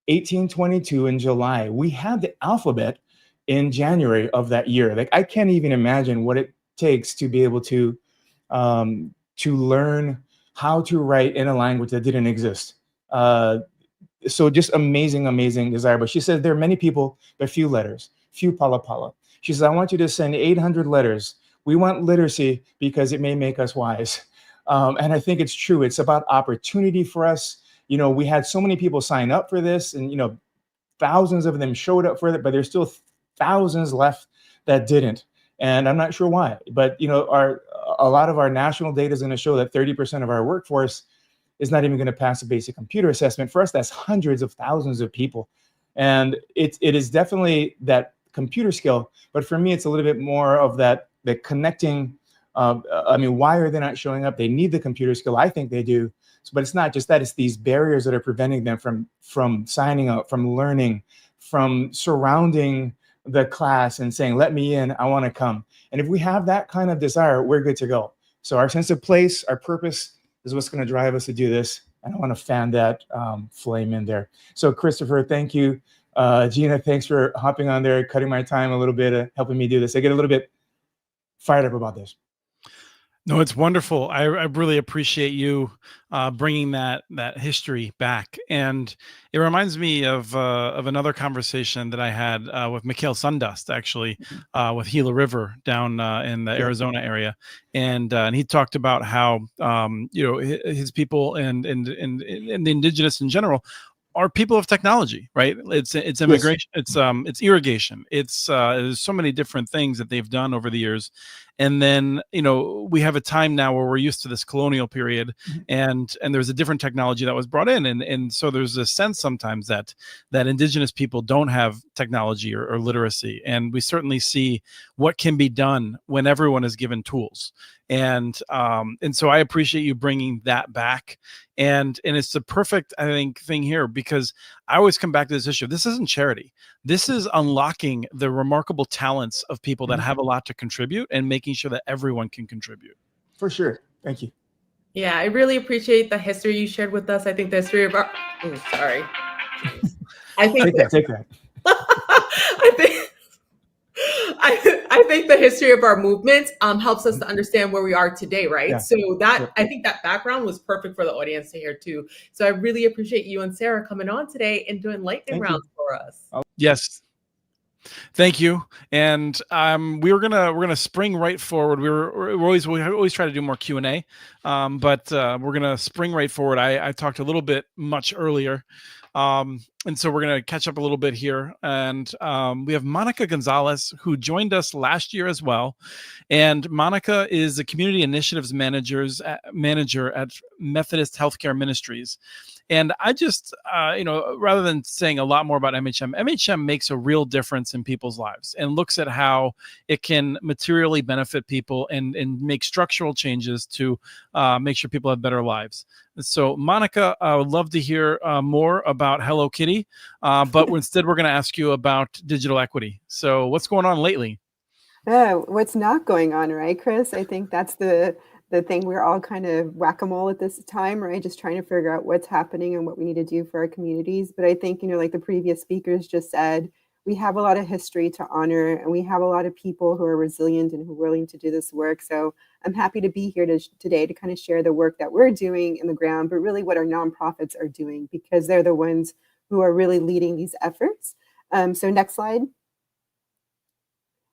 1822 in July. We had the alphabet in January of that year. Like, I can't even imagine what it takes to be able to learn how to write in a language that didn't exist. So just amazing, amazing desire. But she said there are many people, but few letters, few pala. She says, I want you to send 800 letters. We want literacy because it may make us wise. And I think it's true. It's about opportunity for us. You know, we had so many people sign up for this, and, you know, thousands of them showed up for it, but there's still thousands left that didn't. And I'm not sure why, but, you know, a lot of our national data is going to show that 30% of our workforce is not even going to pass a basic computer assessment. For us, that's hundreds of thousands of people. And it is definitely that computer skill. But for me, it's a little bit more of that, the connecting. I mean, why are they not showing up? They need the computer skill. I think they do. But it's not just that. It's these barriers that are preventing them from signing up, from learning, from surrounding the class and saying, let me in, I want to come. And if we have that kind of desire, we're good to go. So our sense of place, our purpose is what's going to drive us to do this. And I want to fan that flame in there. So Christopher, thank you. Gina, thanks for hopping on there, cutting my time a little bit, helping me do this. I get a little bit fired up about this. No, it's wonderful. I really appreciate you bringing that history back, and it reminds me of another conversation that I had with Mikhail Sundust, actually, with Gila River down in the Arizona area, and he talked about how you know, his people and the indigenous in general are people of technology, right? It's immigration, yes. It's irrigation. There's so many different things that they've done over the years. And then, you know, we have a time now where we're used to this colonial period, and there's a different technology that was brought in. And so there's a sense sometimes that indigenous people don't have technology or literacy. And we certainly see what can be done when everyone is given tools. And so I appreciate you bringing that back. And it's the perfect, I think, thing here, because I always come back to this issue. This isn't charity. This is unlocking the remarkable talents of people that have a lot to contribute and making sure that everyone can contribute. For sure. Thank you. Yeah, I really appreciate the history you shared with us. I think the history of our, sorry. I think take that. I think the history of our movement helps us to understand where we are today, right? Yeah. So that I think that background was perfect for the audience to hear too. So I really appreciate you and Sarah coming on today and doing lightning rounds for us. Yes. Thank you. And we're gonna spring right forward. We always try to do more Q&A, but we're gonna spring right forward. I talked a little bit much earlier, and so we're gonna catch up a little bit here. And we have Monica Gonzalez, who joined us last year as well. And Monica is the Community Initiatives Manager at Methodist Healthcare Ministries. And I just, rather than saying a lot more about MHM makes a real difference in people's lives and looks at how it can materially benefit people and make structural changes to make sure people have better lives. So, Monica, I would love to hear more about Hello Kitty, but instead we're going to ask you about digital equity. So what's going on lately? What's not going on, right, Chris? I think that's the thing. We're all kind of whack-a-mole at this time, right? Just trying to figure out what's happening and what we need to do for our communities. But I think, like the previous speakers just said, we have a lot of history to honor, and we have a lot of people who are resilient and who are willing to do this work. So I'm happy to be here today to kind of share the work that we're doing in the ground, but really what our nonprofits are doing, because they're the ones who are really leading these efforts. So next slide.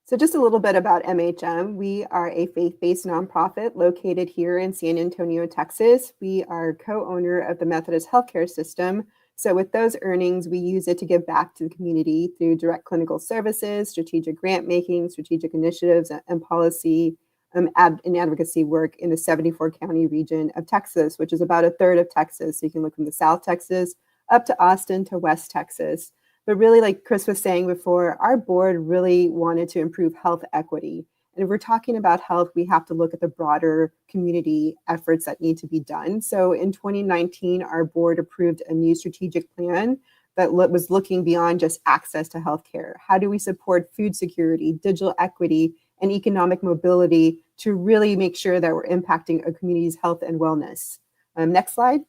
So just a little bit about MHM. We are a faith-based nonprofit located here in San Antonio, Texas. We are co-owner of the Methodist Healthcare System. So with those earnings, we use it to give back to the community through direct clinical services, strategic grant making, strategic initiatives, and policy and advocacy work in the 74 county region of Texas, which is about a third of Texas. So you can look from the South Texas up to Austin to West Texas. But really, like Chris was saying before, our board really wanted to improve health equity. And if we're talking about health, we have to look at the broader community efforts that need to be done. So in 2019, our board approved a new strategic plan that was looking beyond just access to healthcare. How do we support food security, digital equity, and economic mobility to really make sure that we're impacting a community's health and wellness? Next slide.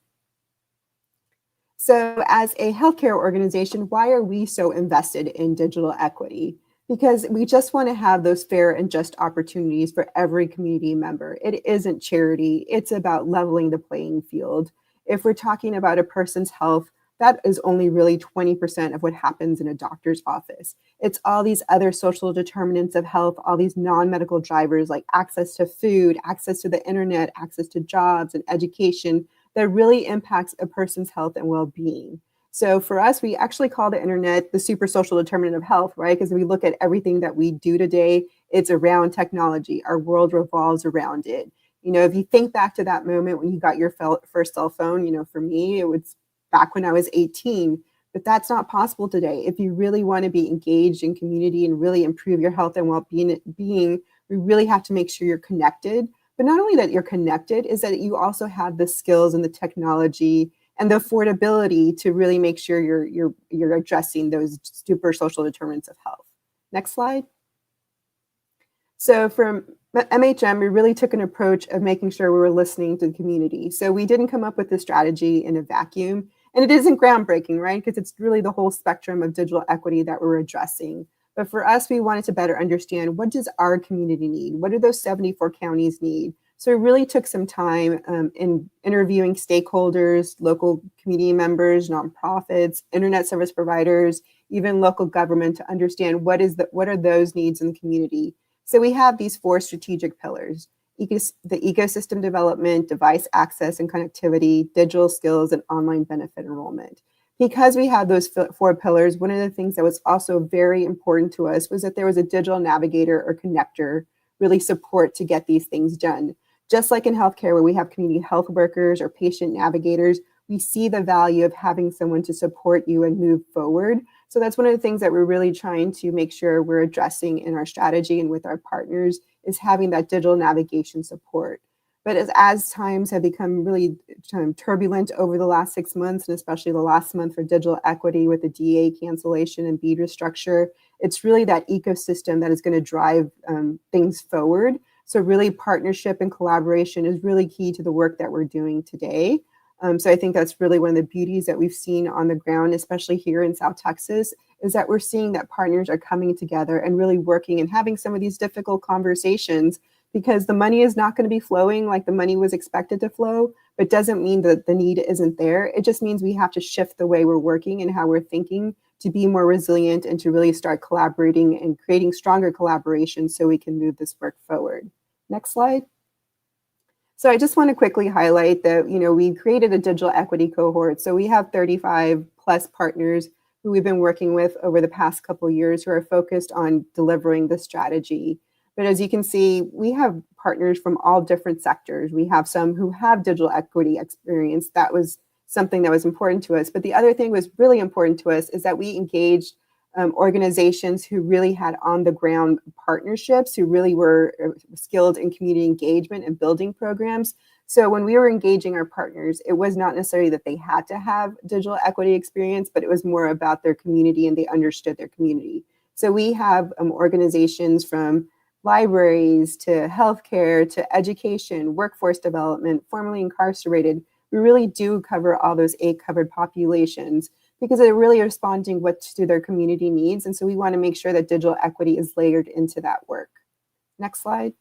So as a healthcare organization, why are we so invested in digital equity? Because we just want to have those fair and just opportunities for every community member. It isn't charity, it's about leveling the playing field. If we're talking about a person's health, that is only really 20% of what happens in a doctor's office. It's all these other social determinants of health, all these non-medical drivers like access to food, access to the internet, access to jobs and education, that really impacts a person's health and well-being. So for us, we actually call the internet the super social determinant of health, right? Because we look at everything that we do today, it's around technology. Our world revolves around it. You know, if you think back to that moment when you got your first cell phone, you know, for me, it was back when I was 18, but that's not possible today. If you really want to be engaged in community and really improve your health and well-being, we really have to make sure you're connected. But not only that you're connected, is that you also have the skills and the technology and the affordability to really make sure you're addressing those super social determinants of health. Next slide. So from MHM, we really took an approach of making sure we were listening to the community. So we didn't come up with this strategy in a vacuum. And it isn't groundbreaking, right? Because it's really the whole spectrum of digital equity that we're addressing. But for us, we wanted to better understand, what does our community need? What do those 74 counties need? So we really took some time in interviewing stakeholders, local community members, nonprofits, internet service providers, even local government, to understand what are those needs in the community. So we have these 4 strategic pillars: the ecosystem development, device access and connectivity, digital skills, and online benefit enrollment. Because we have those 4 pillars, one of the things that was also very important to us was that there was a digital navigator or connector, really support to get these things done. Just like in healthcare, where we have community health workers or patient navigators, we see the value of having someone to support you and move forward. So that's one of the things that we're really trying to make sure we're addressing in our strategy and with our partners, is having that digital navigation support. But as times have become really turbulent over the last 6 months, and especially the last month for digital equity with the DA cancellation and BEAD restructure, it's really that ecosystem that is going to drive things forward. So really partnership and collaboration is really key to the work that we're doing today. So I think that's really one of the beauties that we've seen on the ground, especially here in South Texas, is that we're seeing that partners are coming together and really working and having some of these difficult conversations, because the money is not going to be flowing like the money was expected to flow, but doesn't mean that the need isn't there. It just means we have to shift the way we're working and how we're thinking to be more resilient and to really start collaborating and creating stronger collaboration so we can move this work forward. Next slide. So I just want to quickly highlight that, you know, we created a digital equity cohort. So we have 35 plus partners who we've been working with over the past couple of years who are focused on delivering the strategy. But as you can see, we have partners from all different sectors. We have some who have digital equity experience. That was something that was important to us. But the other thing was really important to us is that we engaged organizations who really had on the ground partnerships, who really were skilled in community engagement and building programs. So when we were engaging our partners, it was not necessarily that they had to have digital equity experience, but it was more about their community and they understood their community. So we have organizations from libraries to healthcare to education, workforce development, formerly incarcerated. We really do cover all those 8 covered populations, because they're really responding to their community needs. And so we want to make sure that digital equity is layered into that work. Next slide.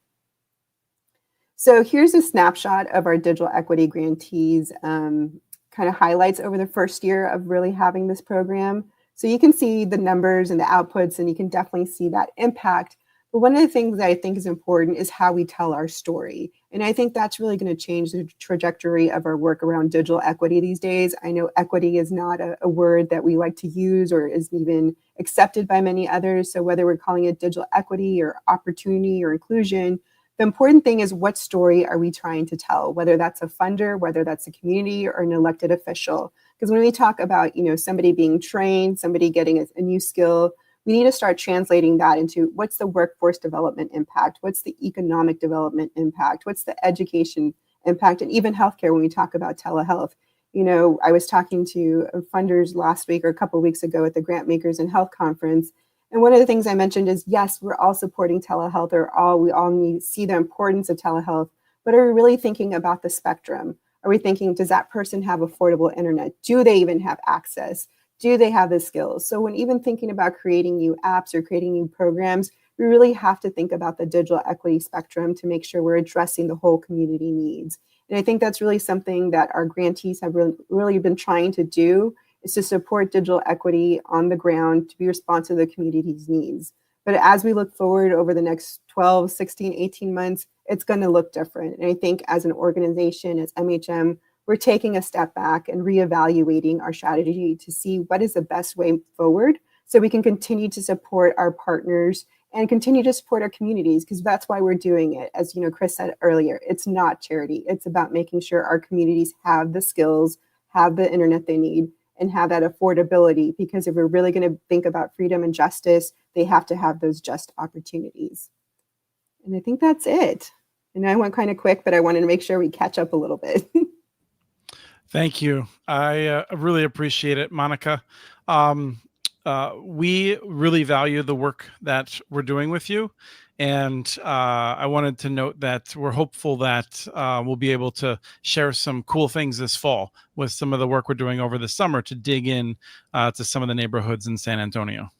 So here's a snapshot of our digital equity grantees, kind of highlights over the first year of really having this program. So you can see the numbers and the outputs, and you can definitely see that impact. But one of the things that I think is important is how we tell our story. And I think that's really going to change the trajectory of our work around digital equity these days. I know equity is not a word that we like to use or is even accepted by many others. So whether we're calling it digital equity or opportunity or inclusion, the important thing is what story are we trying to tell, whether that's a funder, whether that's a community or an elected official. Because when we talk about, somebody being trained, somebody getting a new skill, we need to start translating that into what's the workforce development impact, what's the economic development impact, what's the education impact, and even healthcare when we talk about telehealth. I was talking to funders last week or a couple of weeks ago at the Grant Makers in Health Conference. And one of the things I mentioned is, yes, we're all supporting telehealth, we all need to see the importance of telehealth, but are we really thinking about the spectrum? Are we thinking, does that person have affordable internet? Do they even have access? Do they have the skills? So when even thinking about creating new apps or creating new programs, we really have to think about the digital equity spectrum to make sure we're addressing the whole community needs. And I think that's really something that our grantees have really been trying to do, is to support digital equity on the ground to be responsive to the community's needs. But as we look forward over the next 12, 16, 18 months, it's going to look different. And I think as an organization, as MHM, we're taking a step back and reevaluating our strategy to see what is the best way forward so we can continue to support our partners and continue to support our communities, because that's why we're doing it. As Chris said earlier, it's not charity. It's about making sure our communities have the skills, have the internet they need, and have that affordability, because if we're really going to think about freedom and justice, they have to have those just opportunities. And I think that's it. And I went kind of quick, but I wanted to make sure we catch up a little bit. Thank you. I really appreciate it, Monica. We really value the work that we're doing with you. And I wanted to note that we're hopeful that we'll be able to share some cool things this fall with some of the work we're doing over the summer to dig in to some of the neighborhoods in San Antonio.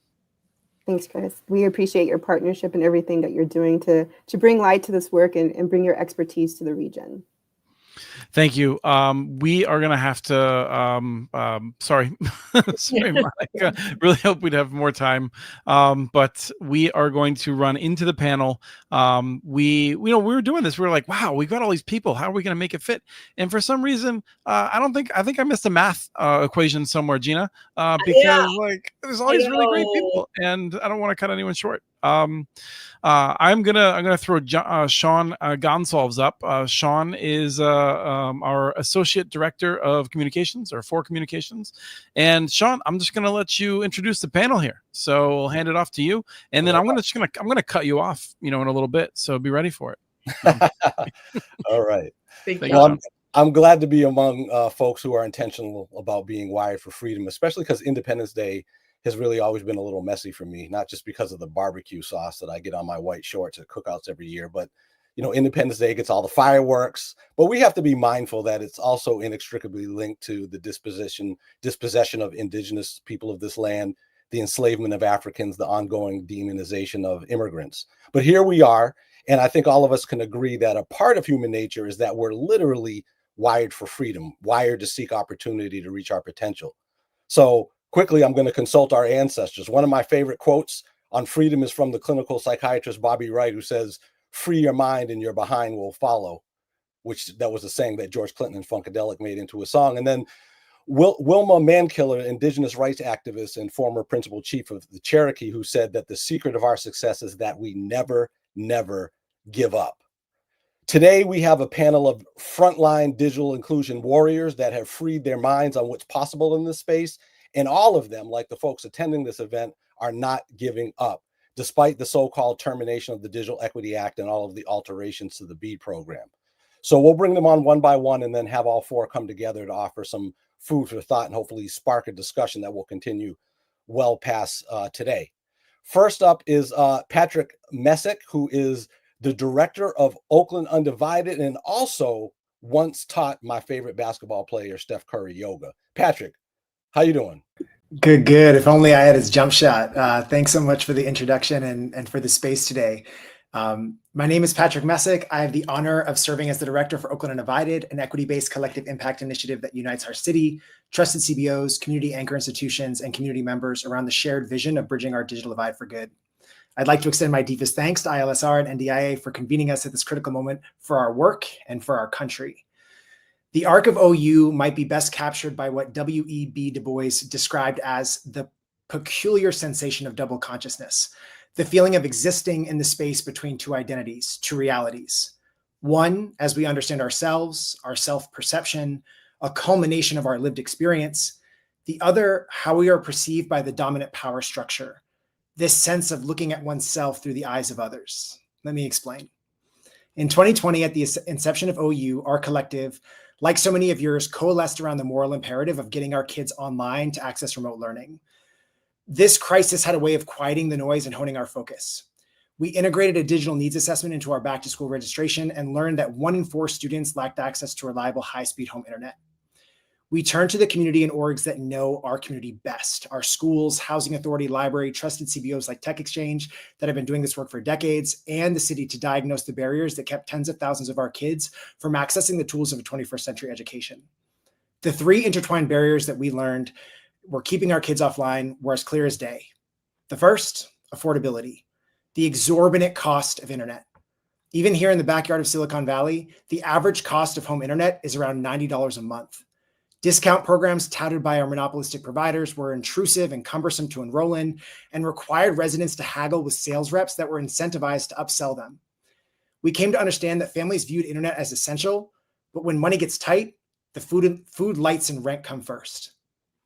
Thanks, Chris. We appreciate your partnership and everything that you're doing to bring light to this work and bring your expertise to the region. Thank you. We are going to have to, sorry, Monica, really hope we'd have more time. But we are going to run into the panel. We were doing this. We were like, wow, we've got all these people. How are we going to make it fit? And for some reason, I think I missed a math equation somewhere, Gina, because there's all these really great people and I don't want to cut anyone short. I'm gonna throw Sean Gonsalves up. Sean is our associate director of communications, or for communications. And Sean, I'm just gonna let you introduce the panel here. So I'll hand it off to you, and then I'm gonna cut you off, in a little bit. So be ready for it. All right. Thank you. Well, I'm glad to be among folks who are intentional about being wired for freedom, especially because Independence Day has really always been a little messy for me, not just because of the barbecue sauce that I get on my white shorts at cookouts every year, but Independence Day gets all the fireworks, but we have to be mindful that it's also inextricably linked to the dispossession of indigenous people of this land, the enslavement of Africans, the ongoing demonization of immigrants. But here we are, and I think all of us can agree that a part of human nature is that we're literally wired for freedom, wired to seek opportunity to reach our potential. So quickly, I'm going to consult our ancestors. One of my favorite quotes on freedom is from the clinical psychiatrist Bobby Wright, who says, "Free your mind and your behind will follow," that was a saying that George Clinton and Funkadelic made into a song. And then Wilma Mankiller, indigenous rights activist and former principal chief of the Cherokee, who said that the secret of our success is that we never, never give up. Today, we have a panel of frontline digital inclusion warriors that have freed their minds on what's possible in this space. And all of them, like the folks attending this event, are not giving up, despite the so-called termination of the Digital Equity Act and all of the alterations to the BEAD program. So we'll bring them on one by one and then have all four come together to offer some food for thought and hopefully spark a discussion that will continue well past today. First up is Patrick Messick, who is the director of Oakland Undivided and also once taught my favorite basketball player, Steph Curry, yoga. Patrick, How you doing? Good, good. If only I had his jump shot. Thanks so much for the introduction and for the space today. My name is Patrick Messick. I have the honor of serving as the director for Oakland Undivided, an equity-based collective impact initiative that unites our city, trusted CBOs, community anchor institutions, and community members around the shared vision of bridging our digital divide for good. I'd like to extend my deepest thanks to ILSR and NDIA for convening us at this critical moment for our work and for our country. The arc of OU might be best captured by what W.E.B. Du Bois described as the peculiar sensation of double consciousness, the feeling of existing in the space between two identities, two realities. One, as we understand ourselves, our self-perception, a culmination of our lived experience. The other, how we are perceived by the dominant power structure, this sense of looking at oneself through the eyes of others. Let me explain. In 2020, at the inception of OU, our collective, like so many of yours, coalesced around the moral imperative of getting our kids online to access remote learning. This crisis had a way of quieting the noise and honing our focus. We integrated a digital needs assessment into our back to school registration and learned that 1 in 4 students lacked access to reliable high-speed home internet. We turned to the community and orgs that know our community best, our schools, housing authority, library, trusted CBOs like Tech Exchange that have been doing this work for decades, and the city to diagnose the barriers that kept tens of thousands of our kids from accessing the tools of a 21st century education. The 3 intertwined barriers that we learned were keeping our kids offline were as clear as day. The first, affordability, the exorbitant cost of internet. Even here in the backyard of Silicon Valley, the average cost of home internet is around $90 a month. Discount programs touted by our monopolistic providers were intrusive and cumbersome to enroll in and required residents to haggle with sales reps that were incentivized to upsell them. We came to understand that families viewed internet as essential, but when money gets tight, the food, lights, and rent come first.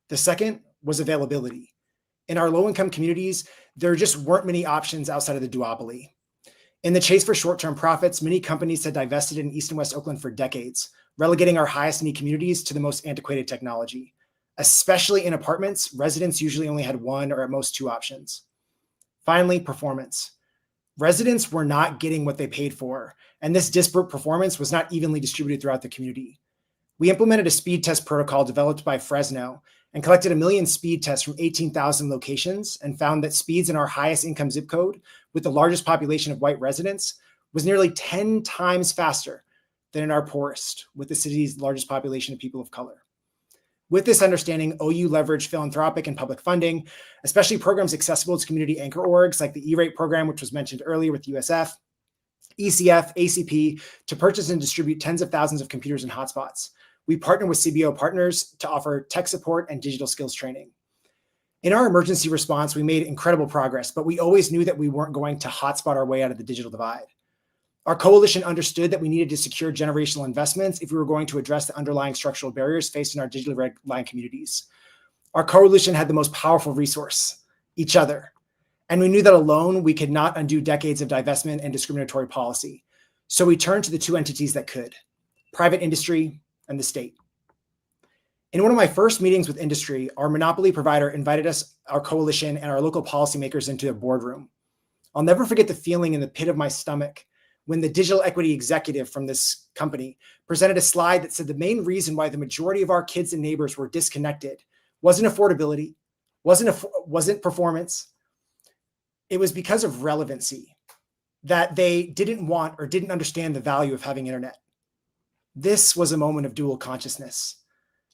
The second was availability. In our low-income communities, there just weren't many options outside of the duopoly. In the chase for short-term profits, many companies had divested in East and West Oakland for decades, relegating our highest need communities to the most antiquated technology. Especially in apartments, residents usually only had 1 or at most 2 options. Finally, performance. Residents were not getting what they paid for, and this disparate performance was not evenly distributed throughout the community. We implemented a speed test protocol developed by Fresno and collected 1 million speed tests from 18,000 locations and found that speeds in our highest income zip code with the largest population of white residents was nearly 10 times faster than in our poorest, with the city's largest population of people of color. With this understanding, OU leveraged philanthropic and public funding, especially programs accessible to community anchor orgs like the E-rate program, which was mentioned earlier with USF, ECF, ACP, to purchase and distribute tens of thousands of computers and hotspots. We partnered with CBO partners to offer tech support and digital skills training. In our emergency response, we made incredible progress, but we always knew that we weren't going to hotspot our way out of the digital divide. Our coalition understood that we needed to secure generational investments if we were going to address the underlying structural barriers faced in our digitally reliant communities. Our coalition had the most powerful resource, each other. And we knew that alone, we could not undo decades of divestment and discriminatory policy. So we turned to the 2 entities that could, private industry and the state. In one of my first meetings with industry, our monopoly provider invited us, our coalition, and our local policymakers into a boardroom. I'll never forget the feeling in the pit of my stomach when the digital equity executive from this company presented a slide that said the main reason why the majority of our kids and neighbors were disconnected wasn't affordability, wasn't performance. It was because of relevancy, that they didn't want or didn't understand the value of having internet. This was a moment of dual consciousness.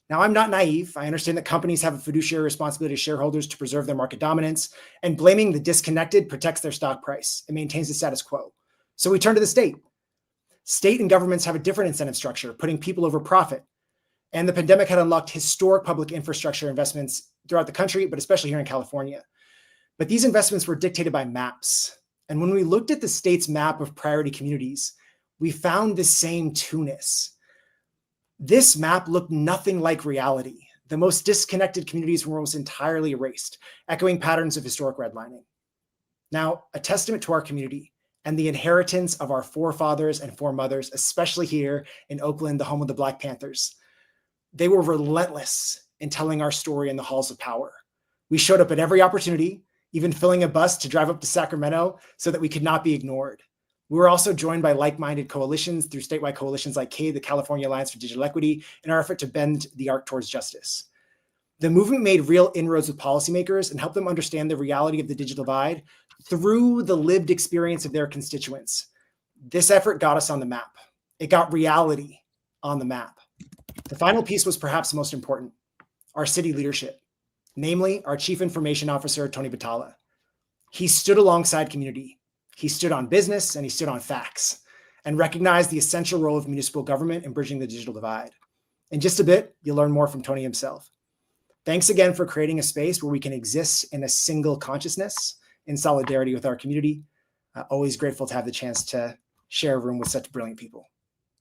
Now, I'm not naive. I understand that companies have a fiduciary responsibility to shareholders to preserve their market dominance, and blaming the disconnected protects their stock price. It maintains the status quo. So we turn to the state. State and governments have a different incentive structure, putting people over profit. And the pandemic had unlocked historic public infrastructure investments throughout the country, but especially here in California. But these investments were dictated by maps. And when we looked at the state's map of priority communities, we found the same two-ness. This map looked nothing like reality. The most disconnected communities were almost entirely erased, echoing patterns of historic redlining. Now, a testament to our community and the inheritance of our forefathers and foremothers, especially here in Oakland, the home of the Black Panthers. They were relentless in telling our story in the halls of power. We showed up at every opportunity, even filling a bus to drive up to Sacramento so that we could not be ignored. We were also joined by like-minded coalitions through statewide coalitions like CADE, the California Alliance for Digital Equity, in our effort to bend the arc towards justice. The movement made real inroads with policymakers and helped them understand the reality of the digital divide through the lived experience of their constituents. This effort got us on the map. It got reality on the map. The final piece was perhaps most important, our city leadership, namely our Chief Information Officer, Tony Batala. He stood alongside community. He stood on business and he stood on facts and recognized the essential role of municipal government in bridging the digital divide. In just a bit, you'll learn more from Tony himself. Thanks again for creating a space where we can exist in a single consciousness in solidarity with our community. Always grateful to have the chance to share a room with such brilliant people.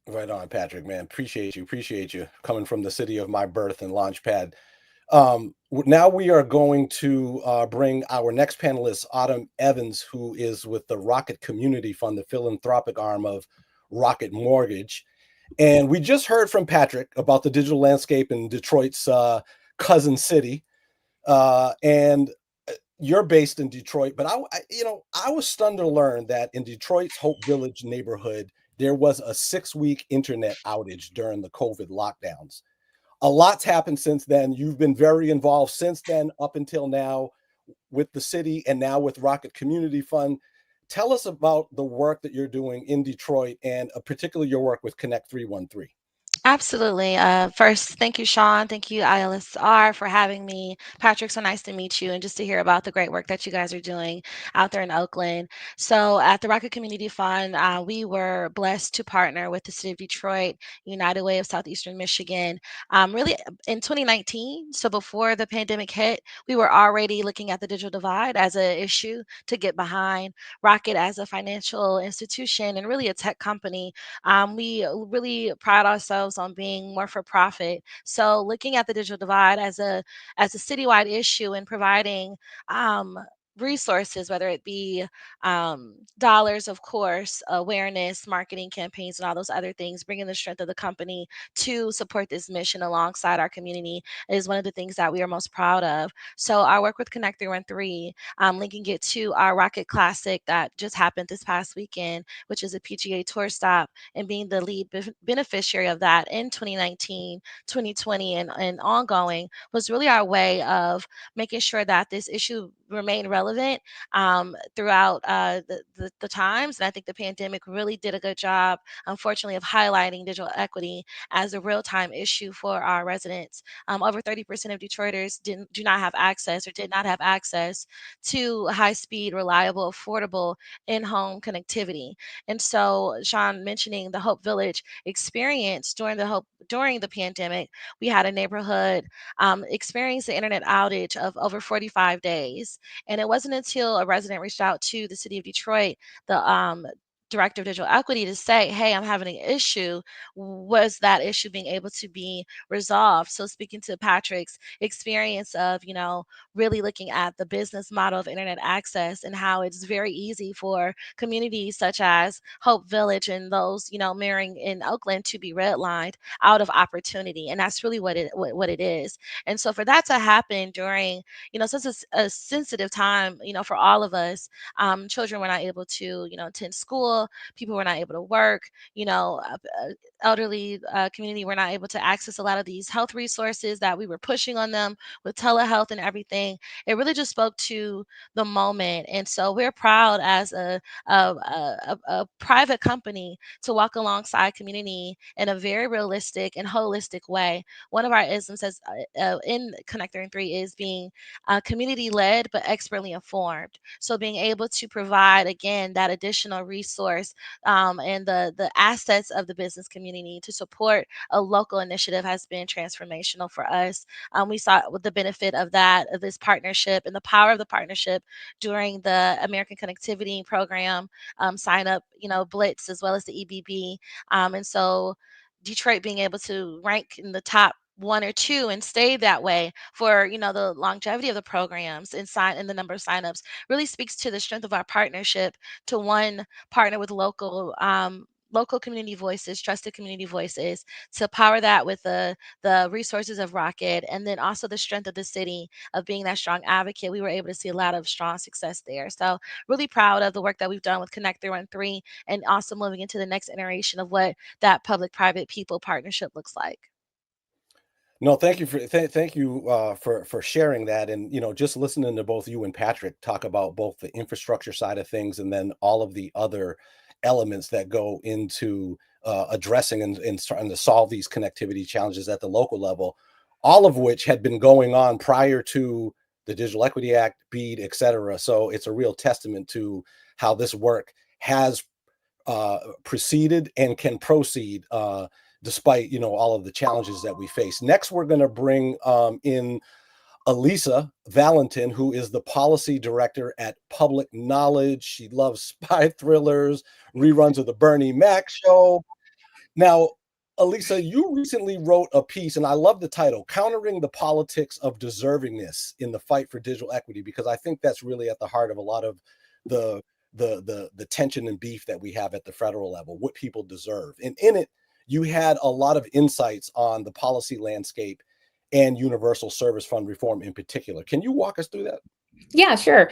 Right on, Patrick, man. Appreciate you coming from the city of my birth and Launchpad. Now we are going to bring our next panelist, Autumn Evans, who is with the Rocket Community Fund, the philanthropic arm of Rocket Mortgage. And we just heard from Patrick about the digital landscape in Detroit's cousin city. And you're based in Detroit, but I was stunned to learn that in Detroit's Hope Village neighborhood, there was a 6-week internet outage during the COVID lockdowns. A lot's happened since then. You've been very involved since then up until now with the city and now with Rocket Community Fund. Tell us about the work that you're doing in Detroit and particularly your work with Connect 313. Absolutely. First, thank you, Sean. Thank you, ILSR, for having me. Patrick, so nice to meet you and just to hear about the great work that you guys are doing out there in Oakland. So at the Rocket Community Fund, we were blessed to partner with the City of Detroit, United Way of Southeastern Michigan, really in 2019. So before the pandemic hit, we were already looking at the digital divide as an issue to get behind. Rocket as a financial institution and really a tech company, we really pride ourselves on being more for profit. So looking at the digital divide as a citywide issue and providing resources, whether it be dollars, of course, awareness, marketing campaigns, and all those other things, bringing the strength of the company to support this mission alongside our community is one of the things that we are most proud of. So our work with Connect 313, linking it to our Rocket Classic that just happened this past weekend, which is a PGA Tour stop, and being the lead beneficiary of that in 2019, 2020, and ongoing, was really our way of making sure that this issue remained relevant throughout the times. And I think the pandemic really did a good job, unfortunately, of highlighting digital equity as a real-time issue for our residents. Over 30% of Detroiters do not have access or did not have access to high-speed, reliable, affordable in-home connectivity. And so, Sean mentioning the Hope Village experience during the pandemic, we had a neighborhood experience the internet outage of over 45 days. And it wasn't until a resident reached out to the City of Detroit, the Director of Digital Equity, to say, hey, I'm having an issue, was that issue being able to be resolved. So speaking to Patrick's experience of, really looking at the business model of internet access and how it's very easy for communities such as Hope Village and those, mirroring in Oakland to be redlined out of opportunity. And that's really what it is. And so for that to happen during, since it's a sensitive time, for all of us, children were not able to, attend school, people were not able to work, elderly community were not able to access a lot of these health resources that we were pushing on them with telehealth and everything. It really just spoke to the moment. And so we're proud as a private company to walk alongside community in a very realistic and holistic way. One of our isms says in Connector 3 is being community-led but expertly informed. So being able to provide, again, that additional resource and the assets of the business community to support a local initiative has been transformational for us. We saw with the benefit of this partnership and the power of the partnership during the American Connectivity Program sign up, blitz, as well as the EBB. And so Detroit being able to rank in the top 1 or 2 and stay that way for the longevity of the programs and the number of signups really speaks to the strength of our partnership to partner with local community voices, trusted community voices, to power that with the resources of Rocket, and then also the strength of the city of being that strong advocate. We were able to see a lot of strong success there. So really proud of the work that we've done with Connect 313 and also moving into the next iteration of what that public-private people partnership looks like. No, thank you for sharing that. And just listening to both you and Patrick talk about both the infrastructure side of things and then all of the other elements that go into addressing and starting to solve these connectivity challenges at the local level, all of which had been going on prior to the Digital Equity Act, BEAD, et cetera. So it's a real testament to how this work has proceeded and can proceed despite all of the challenges that we face. Next, we're going to bring in Elisa Valentin, who is the policy director at Public Knowledge. She loves spy thrillers, reruns of the Bernie Mac show. Now, Elisa, you recently wrote a piece, and I love the title, Countering the Politics of Deservingness in the Fight for Digital Equity, because I think that's really at the heart of a lot of the tension and beef that we have at the federal level, what people deserve. And in it, you had a lot of insights on the policy landscape and universal service fund reform in particular. Can you walk us through that? Yeah, sure.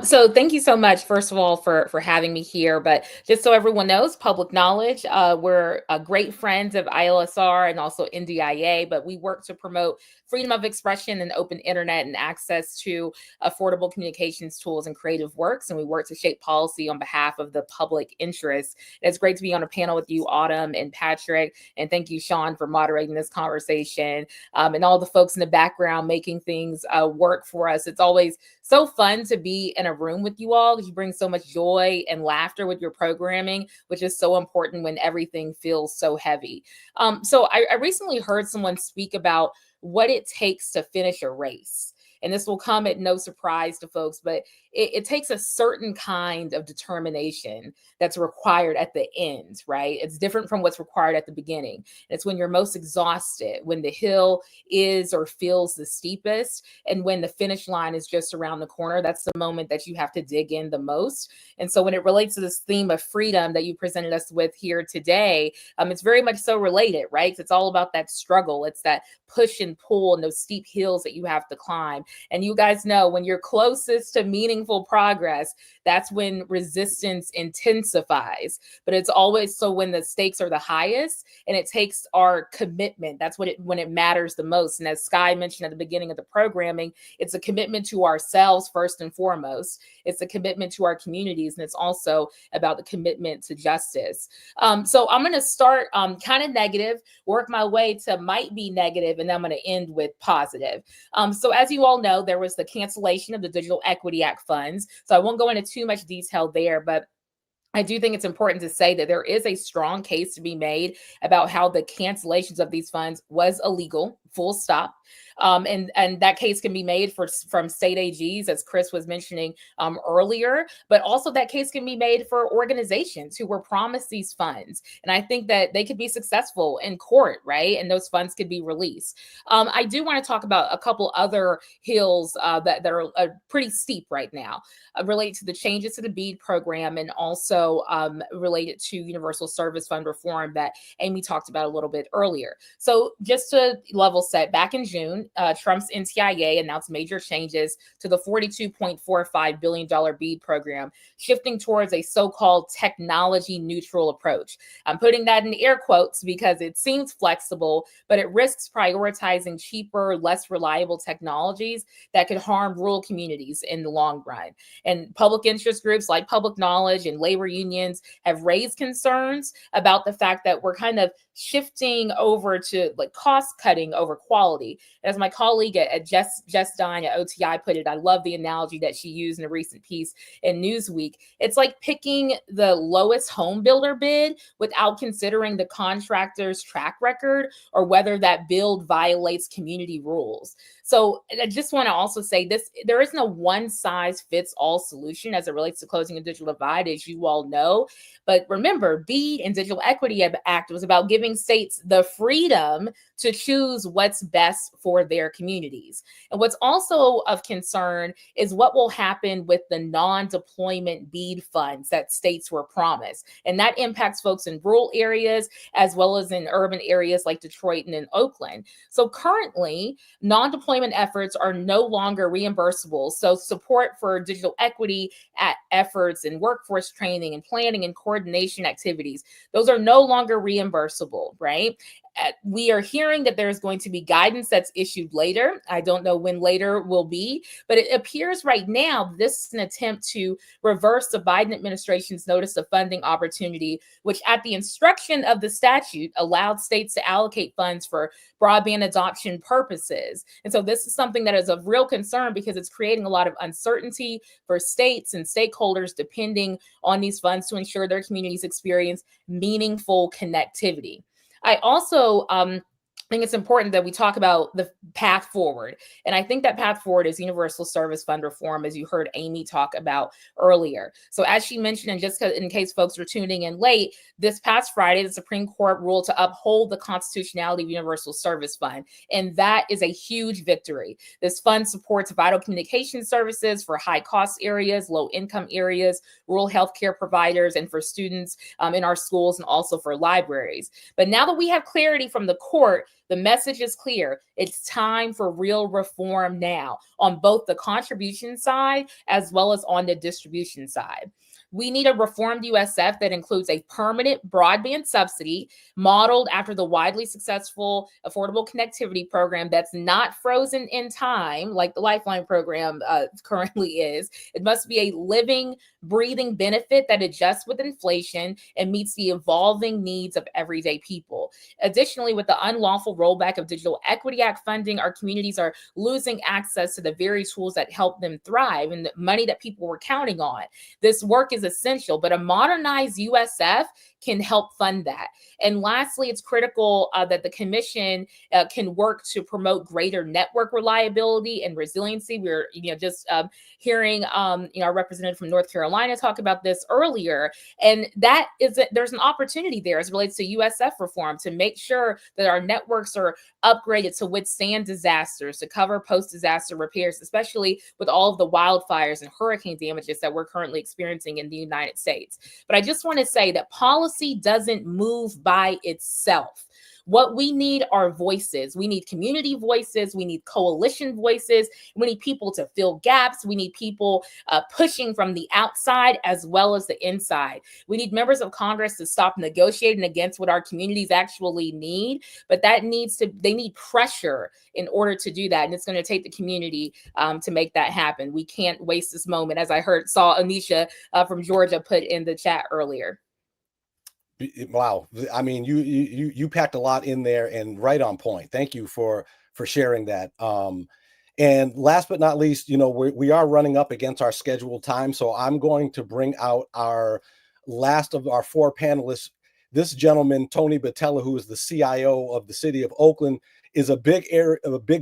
So thank you so much, first of all, for having me here. But just so everyone knows, Public Knowledge, we're great friends of ILSR and also NDIA, but we work to promote freedom of expression and open internet and access to affordable communications tools and creative works. And we work to shape policy on behalf of the public interest. It's great to be on a panel with you, Autumn and Patrick. And thank you, Sean, for moderating this conversation, and all the folks in the background making things work for us. It's always so fun to be in a room with you all because you bring so much joy and laughter with your programming, which is so important when everything feels so heavy. So I recently heard someone speak about what it takes to finish a race. And this will come at no surprise to folks, but it takes a certain kind of determination that's required at the end, right? It's different from what's required at the beginning. It's when you're most exhausted, when the hill is or feels the steepest, and when the finish line is just around the corner. That's the moment that you have to dig in the most. And so when it relates to this theme of freedom that you presented us with here today, it's very much so related, right? It's all about that struggle. It's that push and pull and those steep hills that you have to climb. And you guys know when you're closest to meaningful progress, that's when resistance intensifies. But it's always so when the stakes are the highest, and it takes our commitment. That's when it matters the most. And as Sky mentioned at the beginning of the programming, it's a commitment to ourselves first and foremost. It's a commitment to our communities, and it's also about the commitment to justice. So I'm going to start kind of negative, work my way to might be negative, and then I'm going to end with positive. So as you all know, there was the cancellation of the Digital Equity Act funds. So I won't go into too much detail there, but I do think it's important to say that there is a strong case to be made about how the cancellations of these funds was illegal, full stop. And that case can be made from state AGs, as Chris was mentioning earlier, but also that case can be made for organizations who were promised these funds. And I think that they could be successful in court, right? And those funds could be released. I do want to talk about a couple other hills that are pretty steep right now, related to the changes to the BEAD program and also related to universal service fund reform that Amy talked about a little bit earlier. So just to level set, back in June, Trump's NTIA announced major changes to the $42.45 billion BEAD program, shifting towards a so-called technology neutral approach. I'm putting that in air quotes because it seems flexible, but it risks prioritizing cheaper, less reliable technologies that could harm rural communities in the long run. And public interest groups like Public Knowledge and labor unions have raised concerns about the fact that we're kind of shifting over to like cost cutting over quality. As my colleague at Jess Dine at OTI put it, I love the analogy that she used in a recent piece in Newsweek. It's like picking the lowest home builder bid without considering the contractor's track record or whether that build violates community rules. So I just want to also say this, there is no one size fits all solution as it relates to closing a digital divide, as you all know. But remember, BEAD and Digital Equity Act was about giving states the freedom to choose what's best for their communities. And what's also of concern is what will happen with the non-deployment BEAD funds that states were promised. And that impacts folks in rural areas as well as in urban areas like Detroit and in Oakland. So currently, non-deployment efforts are no longer reimbursable. So support for digital equity efforts and workforce training and planning and coordination activities, those are no longer reimbursable, right? We are hearing that there's going to be guidance that's issued later. I don't know when later will be, but it appears right now this is an attempt to reverse the Biden administration's notice of funding opportunity, which at the instruction of the statute allowed states to allocate funds for broadband adoption purposes. And so this is something that is of real concern because it's creating a lot of uncertainty for states and stakeholders depending on these funds to ensure their communities experience meaningful connectivity. I also think it's important that we talk about the path forward. And I think that path forward is universal service fund reform, as you heard Amy talk about earlier. So as she mentioned, and just in case folks were tuning in late, this past Friday, the Supreme Court ruled to uphold the constitutionality of universal service fund. And that is a huge victory. This fund supports vital communication services for high cost areas, low income areas, rural healthcare providers, and for students in our schools and also for libraries. But now that we have clarity from the court, the message is clear. It's time for real reform now on both the contribution side as well as on the distribution side. We need a reformed USF that includes a permanent broadband subsidy modeled after the widely successful Affordable Connectivity Program that's not frozen in time like the Lifeline program currently is. It must be a living, breathing benefit that adjusts with inflation and meets the evolving needs of everyday people. Additionally, with the unlawful rollback of Digital Equity Act funding, our communities are losing access to the very tools that help them thrive and the money that people were counting on. This work is essential, but a modernized USF can help fund that. And lastly, it's critical that the commission can work to promote greater network reliability and resiliency. We're just hearing our representative from North Carolina talk about this earlier, and that is there's an opportunity there as it relates to USF reform to make sure that our networks are upgraded to withstand disasters, to cover post-disaster repairs, especially with all of the wildfires and hurricane damages that we're currently experiencing in the United States. But I just want to say that policy doesn't move by itself. What we need are voices. We need community voices. We need coalition voices. We need people to fill gaps. We need people pushing from the outside as well as the inside. We need members of Congress to stop negotiating against what our communities actually need. But they need pressure in order to do that. And it's going to take the community to make that happen. We can't waste this moment, as I saw Anisha from Georgia put in the chat earlier. Wow. I mean, you packed a lot in there and right on point. Thank you for sharing that. And last but not least, we are running up against our scheduled time. So I'm going to bring out our last of our four panelists. This gentleman, Tony Batella, who is the CIO of the city of Oakland, is a big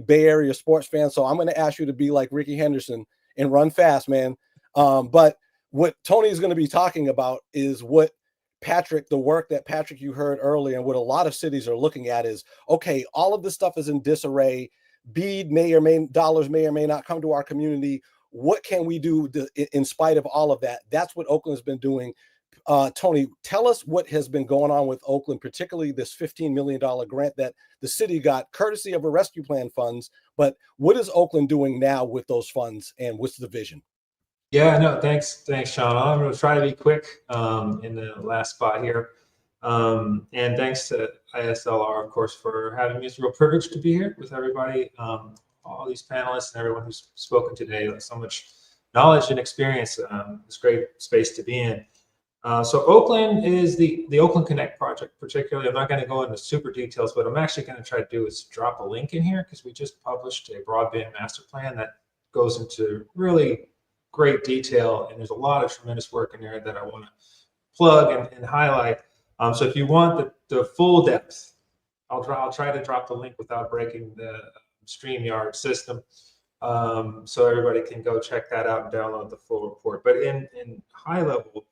Bay Area sports fan. So I'm going to ask you to be like Ricky Henderson and run fast, man. But what Tony is going to be talking about is what the work that Patrick, you heard earlier, and what a lot of cities are looking at is, okay, all of this stuff is in disarray. Dollars may or may not come to our community. What can we do in spite of all of that? That's what Oakland's been doing. Tony, tell us what has been going on with Oakland, particularly this $15 million grant that the city got courtesy of a rescue plan funds. But what is Oakland doing now with those funds, and what's the vision? Yeah, no, thanks, Sean. I'm going to try to be quick in the last spot here. And thanks to ISLR, of course, for having me. It's a real privilege to be here with everybody, all these panelists and everyone who's spoken today. So much knowledge and experience. It's a great space to be in. So Oakland is the Oakland Connect project, particularly. I'm not going to go into super details, but I'm actually going to try to do is drop a link in here because we just published a broadband master plan that goes into really great detail, and there's a lot of tremendous work in there that I want to plug and highlight. So if you want the full depth, I'll try to drop the link without breaking the StreamYard system, so everybody can go check that out and download the full report. But in high level,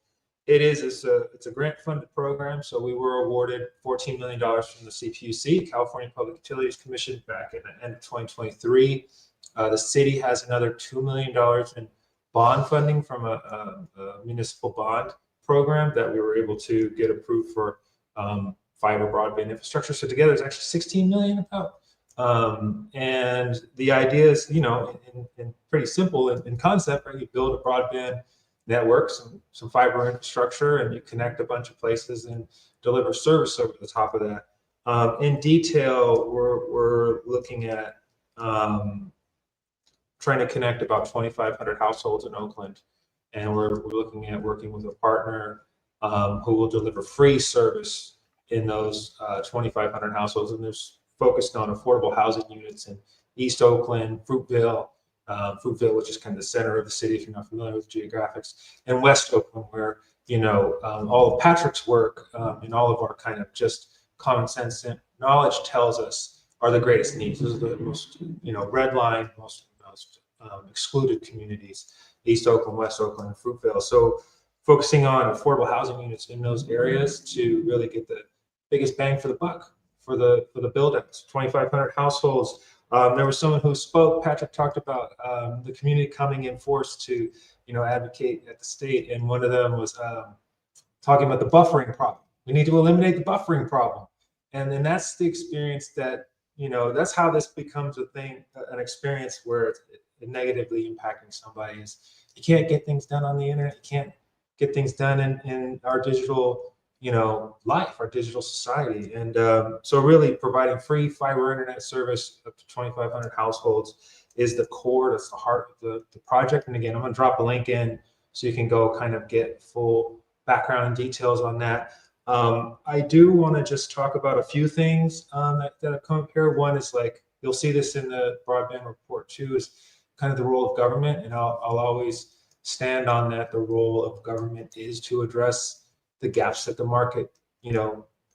it's a grant funded program. So we were awarded $14 million from the CPUC, California Public Utilities Commission, back in the end of 2023. The city has another $2 million in bond funding from a municipal bond program that we were able to get approved for fiber broadband infrastructure. So together it's actually 16 million about. And the idea is, in pretty simple in concept, right? You build a broadband network, some fiber infrastructure, and you connect a bunch of places and deliver service over the top of that. In detail, we're looking at trying to connect about 2,500 households in Oakland, and we're looking at working with a partner who will deliver free service in those 2,500 households, and there's focused on affordable housing units in East Oakland, Fruitville, which is kind of the center of the city if you're not familiar with geographics, and West Oakland, where all of Patrick's work and all of our kind of just common sense and knowledge tells us are the greatest needs. Those are the most red line, most excluded communities: East Oakland, West Oakland, and Fruitville. So focusing on affordable housing units in those areas to really get the biggest bang for the buck for the build outs. 2,500 households. There was someone who spoke. Patrick talked about the community coming in force to advocate at the state, and one of them was talking about the buffering problem. We need to eliminate the buffering problem, and then that's the experience that that's how this becomes a thing, an experience where it's negatively impacting somebody. Is you can't get things done on the internet. You can't get things done in our digital life, our digital society. And so really providing free fiber internet service up to 2,500 households is the core, that's the heart of the project. And again, I'm going to drop a link in so you can go kind of get full background and details on that. I do want to just talk about a few things that have come up here. One is, like, you'll see this in the broadband report too, is kind of the role of government. And I'll always stand on that. The role of government is to address the gaps that the market,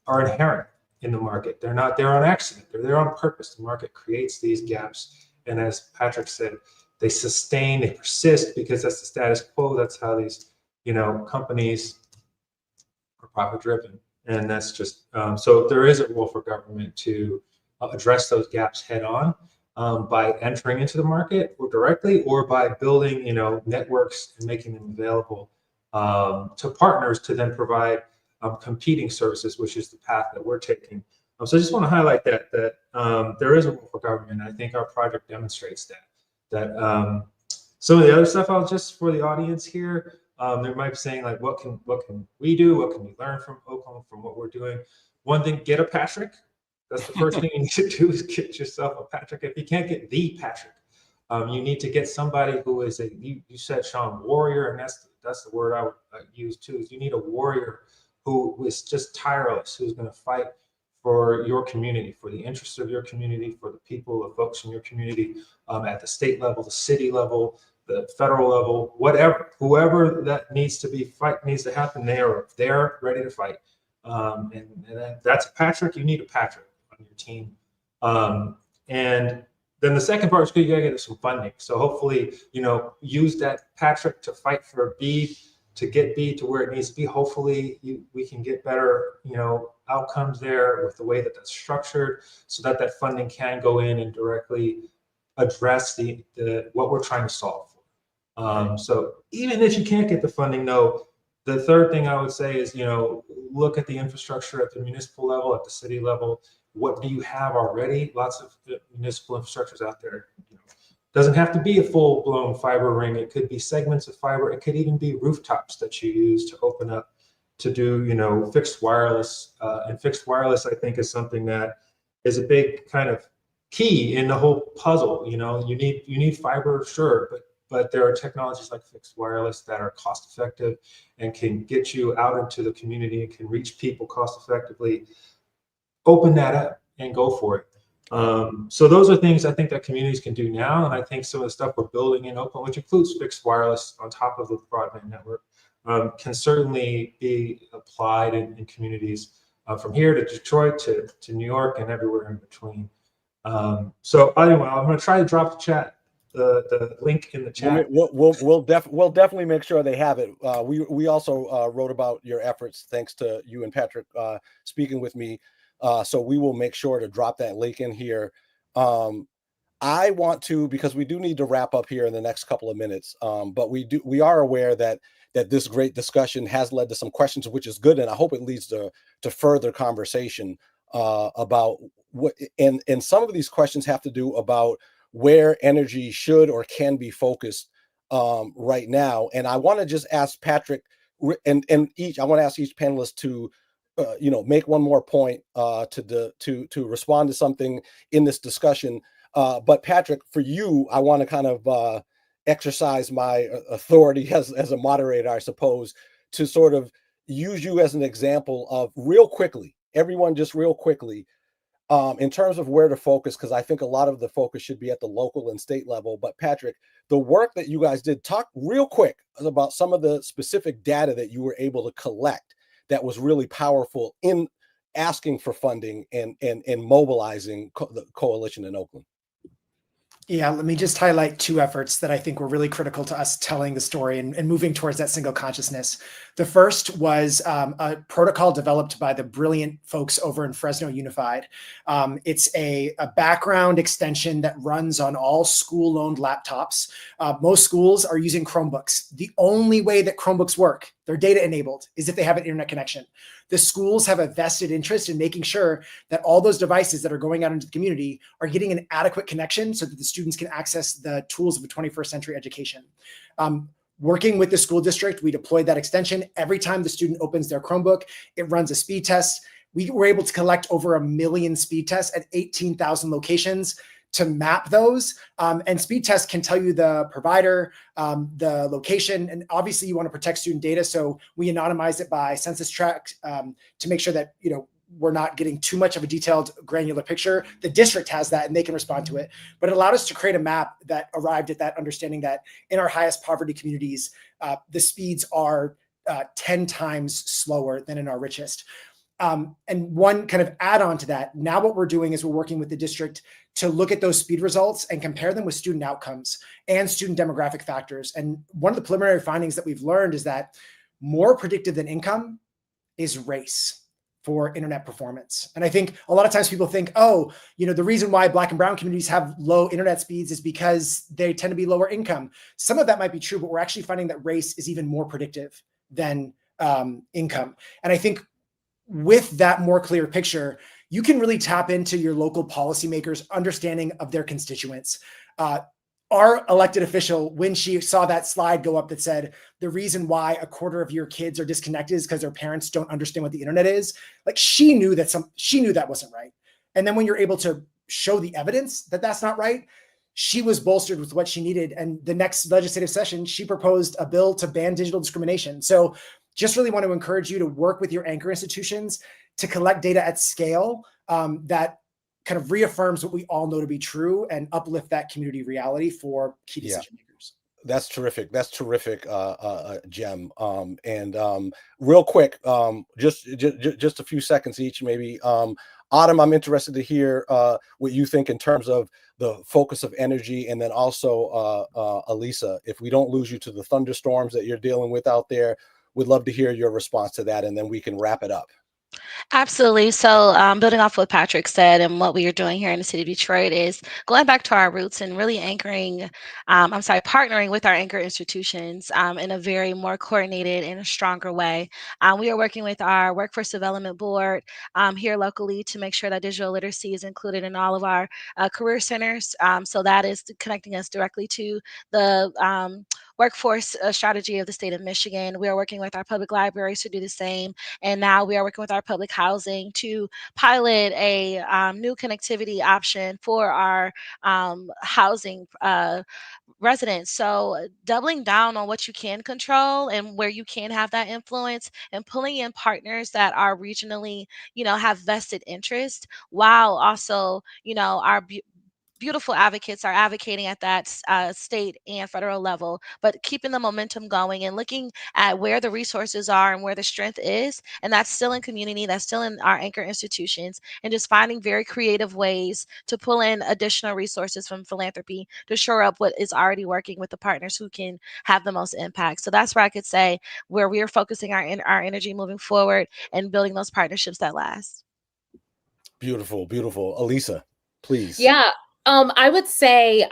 are inherent in the market. They're not there on accident. They're there on purpose. The market creates these gaps. And as Patrick said, they sustain, they persist because that's the status quo. That's how these, companies are profit driven. And that's just, so there is a role for government to address those gaps head on by entering into the market or directly, or by building, networks and making them available to partners to then provide competing services, which is the path that we're taking. So I just want to highlight that there is a role for government. I think our project demonstrates that. Some of the other stuff, I'll just, for the audience here, they might be saying, like, what can we do? What can we learn from Oakland, from what we're doing? One thing, get a Patrick. That's the first thing you need to do, is get yourself a Patrick. If you can't get the Patrick, you need to get somebody who is you said, Sean, warrior, and that's the word I would use too, is you need a warrior who is just tireless, who's going to fight for your community, for the interests of your community, for the people, the folks in your community, at the state level, the city level, the federal level, whatever, whoever that needs to happen, they are there, ready to fight. And that's a Patrick. You need a Patrick on your team. And then the second part is you gotta get some funding. So hopefully, use that Patrick to fight for B, to get B to where it needs to be. Hopefully we can get better, outcomes there with the way that that's structured, so that funding can go in and directly address the what we're trying to solve for. So even if you can't get the funding, though, the third thing I would say is, look at the infrastructure at the municipal level, at the city level. What do you have already? Lots of municipal infrastructures out there. Doesn't have to be a full-blown fiber ring. It could be segments of fiber. It could even be rooftops that you use to open up to do, fixed wireless. And fixed wireless, I think, is something that is a big kind of key in the whole puzzle. You need fiber, sure, but there are technologies like fixed wireless that are cost effective and can get you out into the community and can reach people cost effectively. Open that up and go for it. So those are things I think that communities can do now. And I think some of the stuff we're building in Oakland, which includes fixed wireless on top of the broadband network, can certainly be applied in communities from here to Detroit to New York and everywhere in between. So anyway, I'm going to try to drop the link in the chat. We'll definitely make sure they have it. We also wrote about your efforts, thanks to you and Patrick speaking with me. So we will make sure to drop that link in here. I want to, because we do need to wrap up here in the next couple of minutes. But we are aware that this great discussion has led to some questions, which is good, and I hope it leads to further conversation about what. And some of these questions have to do about where energy should or can be focused right now. And I want to just ask Patrick I want to ask each panelist to make one more point to respond to something in this discussion. But Patrick, for you, I want to kind of exercise my authority as a moderator, I suppose, to sort of use you as an example of real quickly, everyone just real quickly, in terms of where to focus, because I think a lot of the focus should be at the local and state level. But Patrick, the work that you guys did, talk real quick about some of the specific data that you were able to collect that was really powerful in asking for funding and mobilizing the coalition in Oakland. Yeah, let me just highlight two efforts that I think were really critical to us telling the story and moving towards that single consciousness. The first was a protocol developed by the brilliant folks over in Fresno Unified. It's a background extension that runs on all school-owned laptops. Most schools are using Chromebooks. The only way that Chromebooks work, they're data enabled, is if they have an internet connection. The schools have a vested interest in making sure that all those devices that are going out into the community are getting an adequate connection so that the students can access the tools of a 21st century education. Working with the school district, we deployed that extension. Every time the student opens their Chromebook, it runs a speed test. We were able to collect over 1 million speed tests at 18,000 locations to map those. And speed tests can tell you the provider, the location, and obviously you want to protect student data. So we anonymize it by census tract to make sure that, we're not getting too much of a detailed granular picture. The district has that and they can respond to it. But it allowed us to create a map that arrived at that understanding that in our highest poverty communities, the speeds are 10 times slower than in our richest. And one kind of add-on to that, now what we're doing is we're working with the district to look at those speed results and compare them with student outcomes and student demographic factors. And one of the preliminary findings that we've learned is that more predictive than income is race for internet performance. And I think a lot of times people think, the reason why Black and brown communities have low internet speeds is because they tend to be lower income. Some of that might be true, but we're actually finding that race is even more predictive than income. And I think with that more clear picture, you can really tap into your local policymakers' understanding of their constituents. Our elected official, when she saw that slide go up that said, the reason why a quarter of your kids are disconnected is because their parents don't understand what the internet is, like she knew that wasn't right. And then when you're able to show the evidence that that's not right, she was bolstered with what she needed. And the next legislative session, she proposed a bill to ban digital discrimination. So just really want to encourage you to work with your anchor institutions to collect data at scale that kind of reaffirms what we all know to be true and uplift that community reality for key decision makers. That's terrific. That's terrific, Jem. Real quick, just a few seconds each, maybe. Autumn, I'm interested to hear what you think in terms of the focus of energy, and then also Elisa, if we don't lose you to the thunderstorms that you're dealing with out there, we'd love to hear your response to that, and then we can wrap it up. Absolutely. So, building off what Patrick said and what we are doing here in the city of Detroit is going back to our roots and really partnering with our anchor institutions in a very more coordinated and a stronger way. We are working with our Workforce Development Board here locally to make sure that digital literacy is included in all of our career centers. So that is connecting us directly to the workforce strategy of the state of Michigan. We are working with our public libraries to do the same. And now we are working with our public housing to pilot a new connectivity option for our housing residents. So doubling down on what you can control and where you can have that influence, and pulling in partners that are regionally, have vested interest, while also, our beautiful advocates are advocating at that state and federal level, but keeping the momentum going and looking at where the resources are and where the strength is. And that's still in community, that's still in our anchor institutions, and just finding very creative ways to pull in additional resources from philanthropy to shore up what is already working with the partners who can have the most impact. So that's where I could say where we are focusing our energy moving forward and building those partnerships that last. Beautiful, beautiful. Elisa, please. Yeah. I would say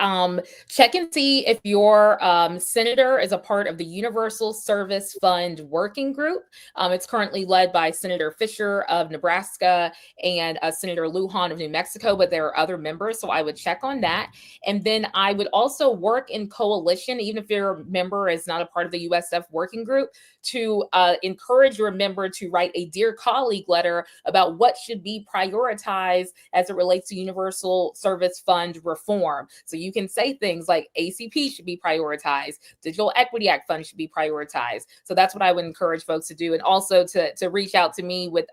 check and see if your senator is a part of the Universal Service Fund Working Group. It's currently led by Senator Fisher of Nebraska and Senator Lujan of New Mexico, but there are other members, so I would check on that. And then I would also work in coalition, even if your member is not a part of the USF Working Group, to encourage your member to write a Dear Colleague letter about what should be prioritized as it relates to Universal Service Fund reform. So you can say things like ACP should be prioritized, Digital Equity Act funds should be prioritized. So that's what I would encourage folks to do. And also to reach out to me with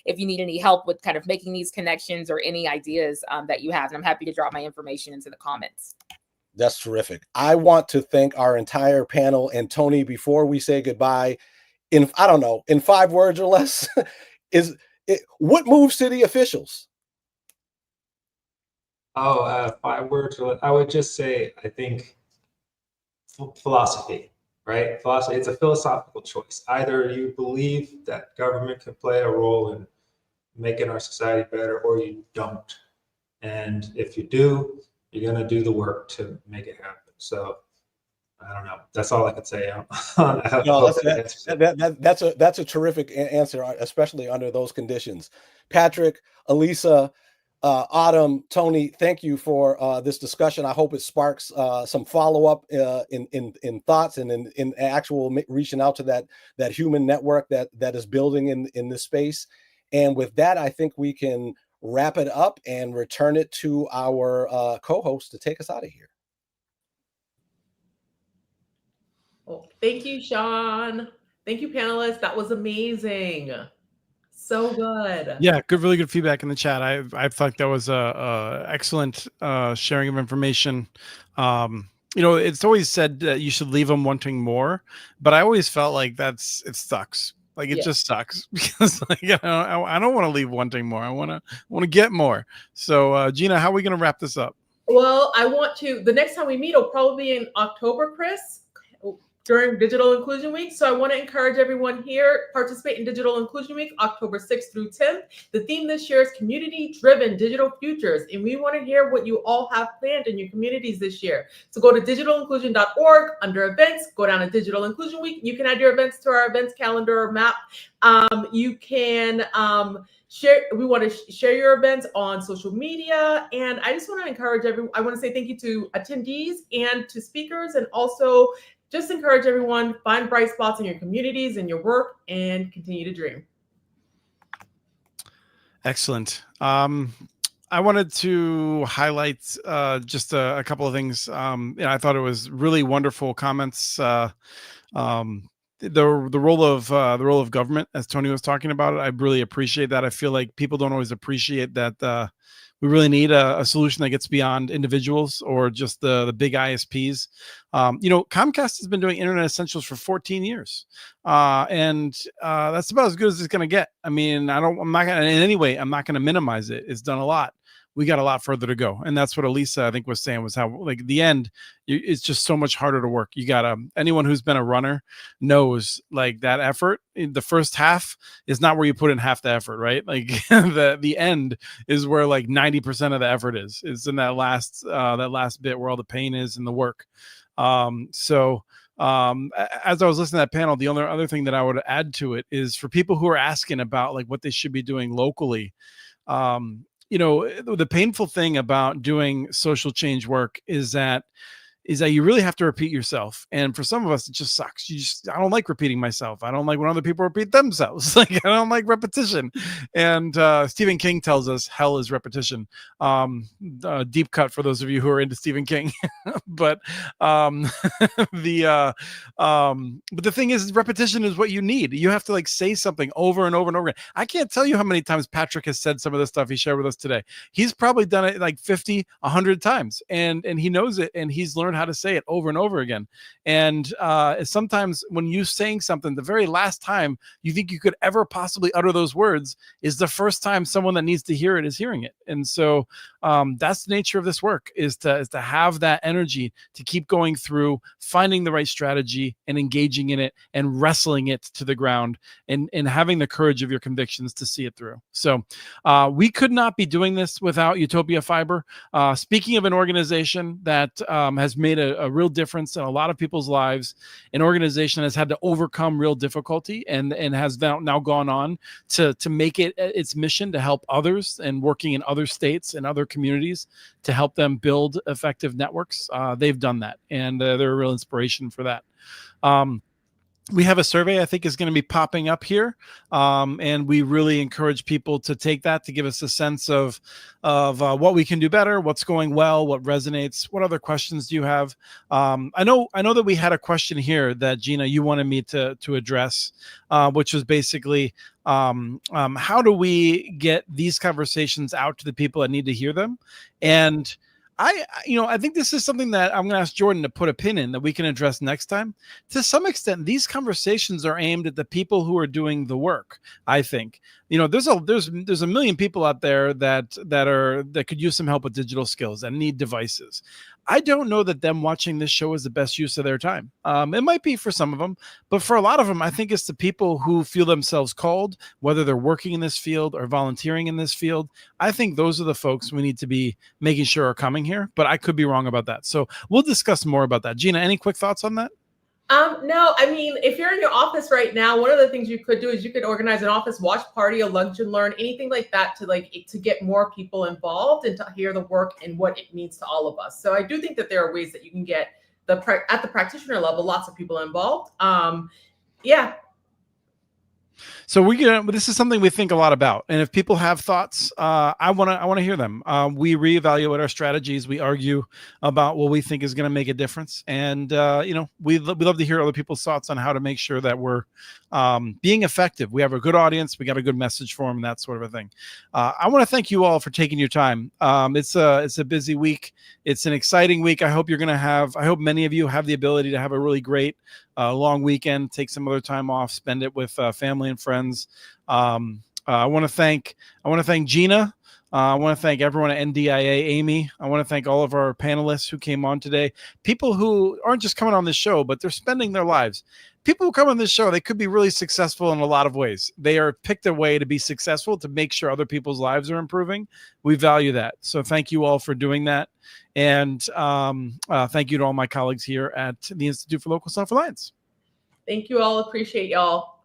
if you need any help with kind of making these connections or any ideas that you have. And I'm happy to drop my information into the comments. That's terrific. I want to thank our entire panel. And Tony, before we say goodbye, in, I don't know, in 5 words or less, what moves city officials? Oh, 5 words. I would just say, I think philosophy, right? Philosophy, it's a philosophical choice. Either you believe that government can play a role in making our society better, or you don't. And if you do, you're going to do the work to make it happen. So I don't know. That's all I could say. No, that's a terrific answer, especially under those conditions. Patrick, Elisa, Autumn, Tony, thank you for this discussion. I hope it sparks some follow-up in thoughts and in actual reaching out to that human network that is building in this space. And with that, I think we can wrap it up and return it to our co-host to take us out of here. Well, thank you, Sean. Thank you, panelists. That was amazing. So good. Yeah, good, really good feedback in the chat. I thought that was a excellent sharing of information. You know, it's always said that you should leave them wanting more, but I always felt like it sucks. Like it just sucks because like I don't want to leave wanting more. I want to get more. So Gina, how are we going to wrap this up? Well, the next time we meet will probably be in October, Chris, during Digital Inclusion Week. So I want to encourage everyone here, participate in Digital Inclusion Week, October 6th through 10th. The theme this year is community-driven digital futures. And we want to hear what you all have planned in your communities this year. So go to digitalinclusion.org, under events, go down to Digital Inclusion Week. You can add your events to our events calendar or map. You can we want to share your events on social media. And I just want to encourage everyone. I want to say thank you to attendees and to speakers, and also just encourage everyone, find bright spots in your communities and your work, and continue to dream. Excellent. I wanted to highlight just a couple of things. I thought it was really wonderful comments. The role of government, as Tony was talking about it, I really appreciate that. I feel like people don't always appreciate that. We really need a solution that gets beyond individuals or just the big ISPs. Comcast has been doing Internet Essentials for 14 years. And that's about as good as it's going to get. I mean, I'm not going to minimize it. It's done a lot. We got a lot further to go. And that's what Elisa, I think, was saying, was how, like, the end, it's just so much harder to work. You got anyone who's been a runner knows, like, that effort in the first half is not where you put in half the effort, right? Like the end is where like 90% of the effort is. It's in that last bit where all the pain is and the work. As I was listening to that panel, the only other thing that I would add to it is for people who are asking about like what they should be doing locally. The painful thing about doing social change work is that you really have to repeat yourself. And for some of us, it just sucks. I don't like repeating myself. I don't like when other people repeat themselves. Like, I don't like repetition. And Stephen King tells us hell is repetition. Deep cut for those of you who are into Stephen King. But the thing is, repetition is what you need. You have to like say something over and over and over again. I can't tell you how many times Patrick has said some of the stuff he shared with us today. He's probably done it like 50, 100 times, and he knows it, and he's learned how to say it over and over again. And sometimes when you saying something, the very last time you think you could ever possibly utter those words is the first time someone that needs to hear it is hearing it. And so that's the nature of this work, is to have that energy to keep going through, finding the right strategy and engaging in it and wrestling it to the ground, and having the courage of your convictions to see it through. So we could not be doing this without Utopia Fiber. Speaking of an organization that has made a real difference in a lot of people's lives, an organization that has had to overcome real difficulty and has now gone on to make it its mission to help others, and working in other states and other communities to help them build effective networks. They've done that, and they're a real inspiration for that. We have a survey I think is going to be popping up here, and we really encourage people to take that to give us a sense of what we can do better, what's going well, what resonates, what other questions do you have. I know that we had a question here that Gina, you wanted me to address, which was basically how do we get these conversations out to the people that need to hear them? And I think this is something that I'm going to ask Jordan to put a pin in that we can address next time. To some extent, these conversations are aimed at the people who are doing the work. I think, there's a million people out there that could use some help with digital skills and need devices. I don't know that them watching this show is the best use of their time. It might be for some of them, but for a lot of them, I think it's the people who feel themselves called, whether they're working in this field or volunteering in this field. I think those are the folks we need to be making sure are coming here, but I could be wrong about that. So we'll discuss more about that. Gina, any quick thoughts on that? No, I mean, if you're in your office right now, one of the things you could do is you could organize an office watch party, a lunch and learn, anything like that to get more people involved and to hear the work and what it means to all of us. So I do think that there are ways that you can get at the practitioner level, lots of people involved. Yeah. So this is something we think a lot about, and if people have thoughts, I want to hear them. We reevaluate our strategies. We argue about what we think is going to make a difference, and we love to hear other people's thoughts on how to make sure that we're being effective. We have a good audience. We got a good message for them, and that sort of a thing. I want to thank you all for taking your time. It's a busy week. It's an exciting week. I hope I hope many of you have the ability to have a really great long weekend, take some other time off, spend it with family and friends. I want to thank Gina. I want to thank everyone at NDIA, Amy. I want to thank all of our panelists who came on today. People who aren't just coming on this show, but they're spending their lives. People who come on this show, they could be really successful in a lot of ways. They are picked a way to be successful, to make sure other people's lives are improving. We value that. So thank you all for doing that. And thank you to all my colleagues here at the Institute for Local Self-Reliance. Thank you all. Appreciate y'all.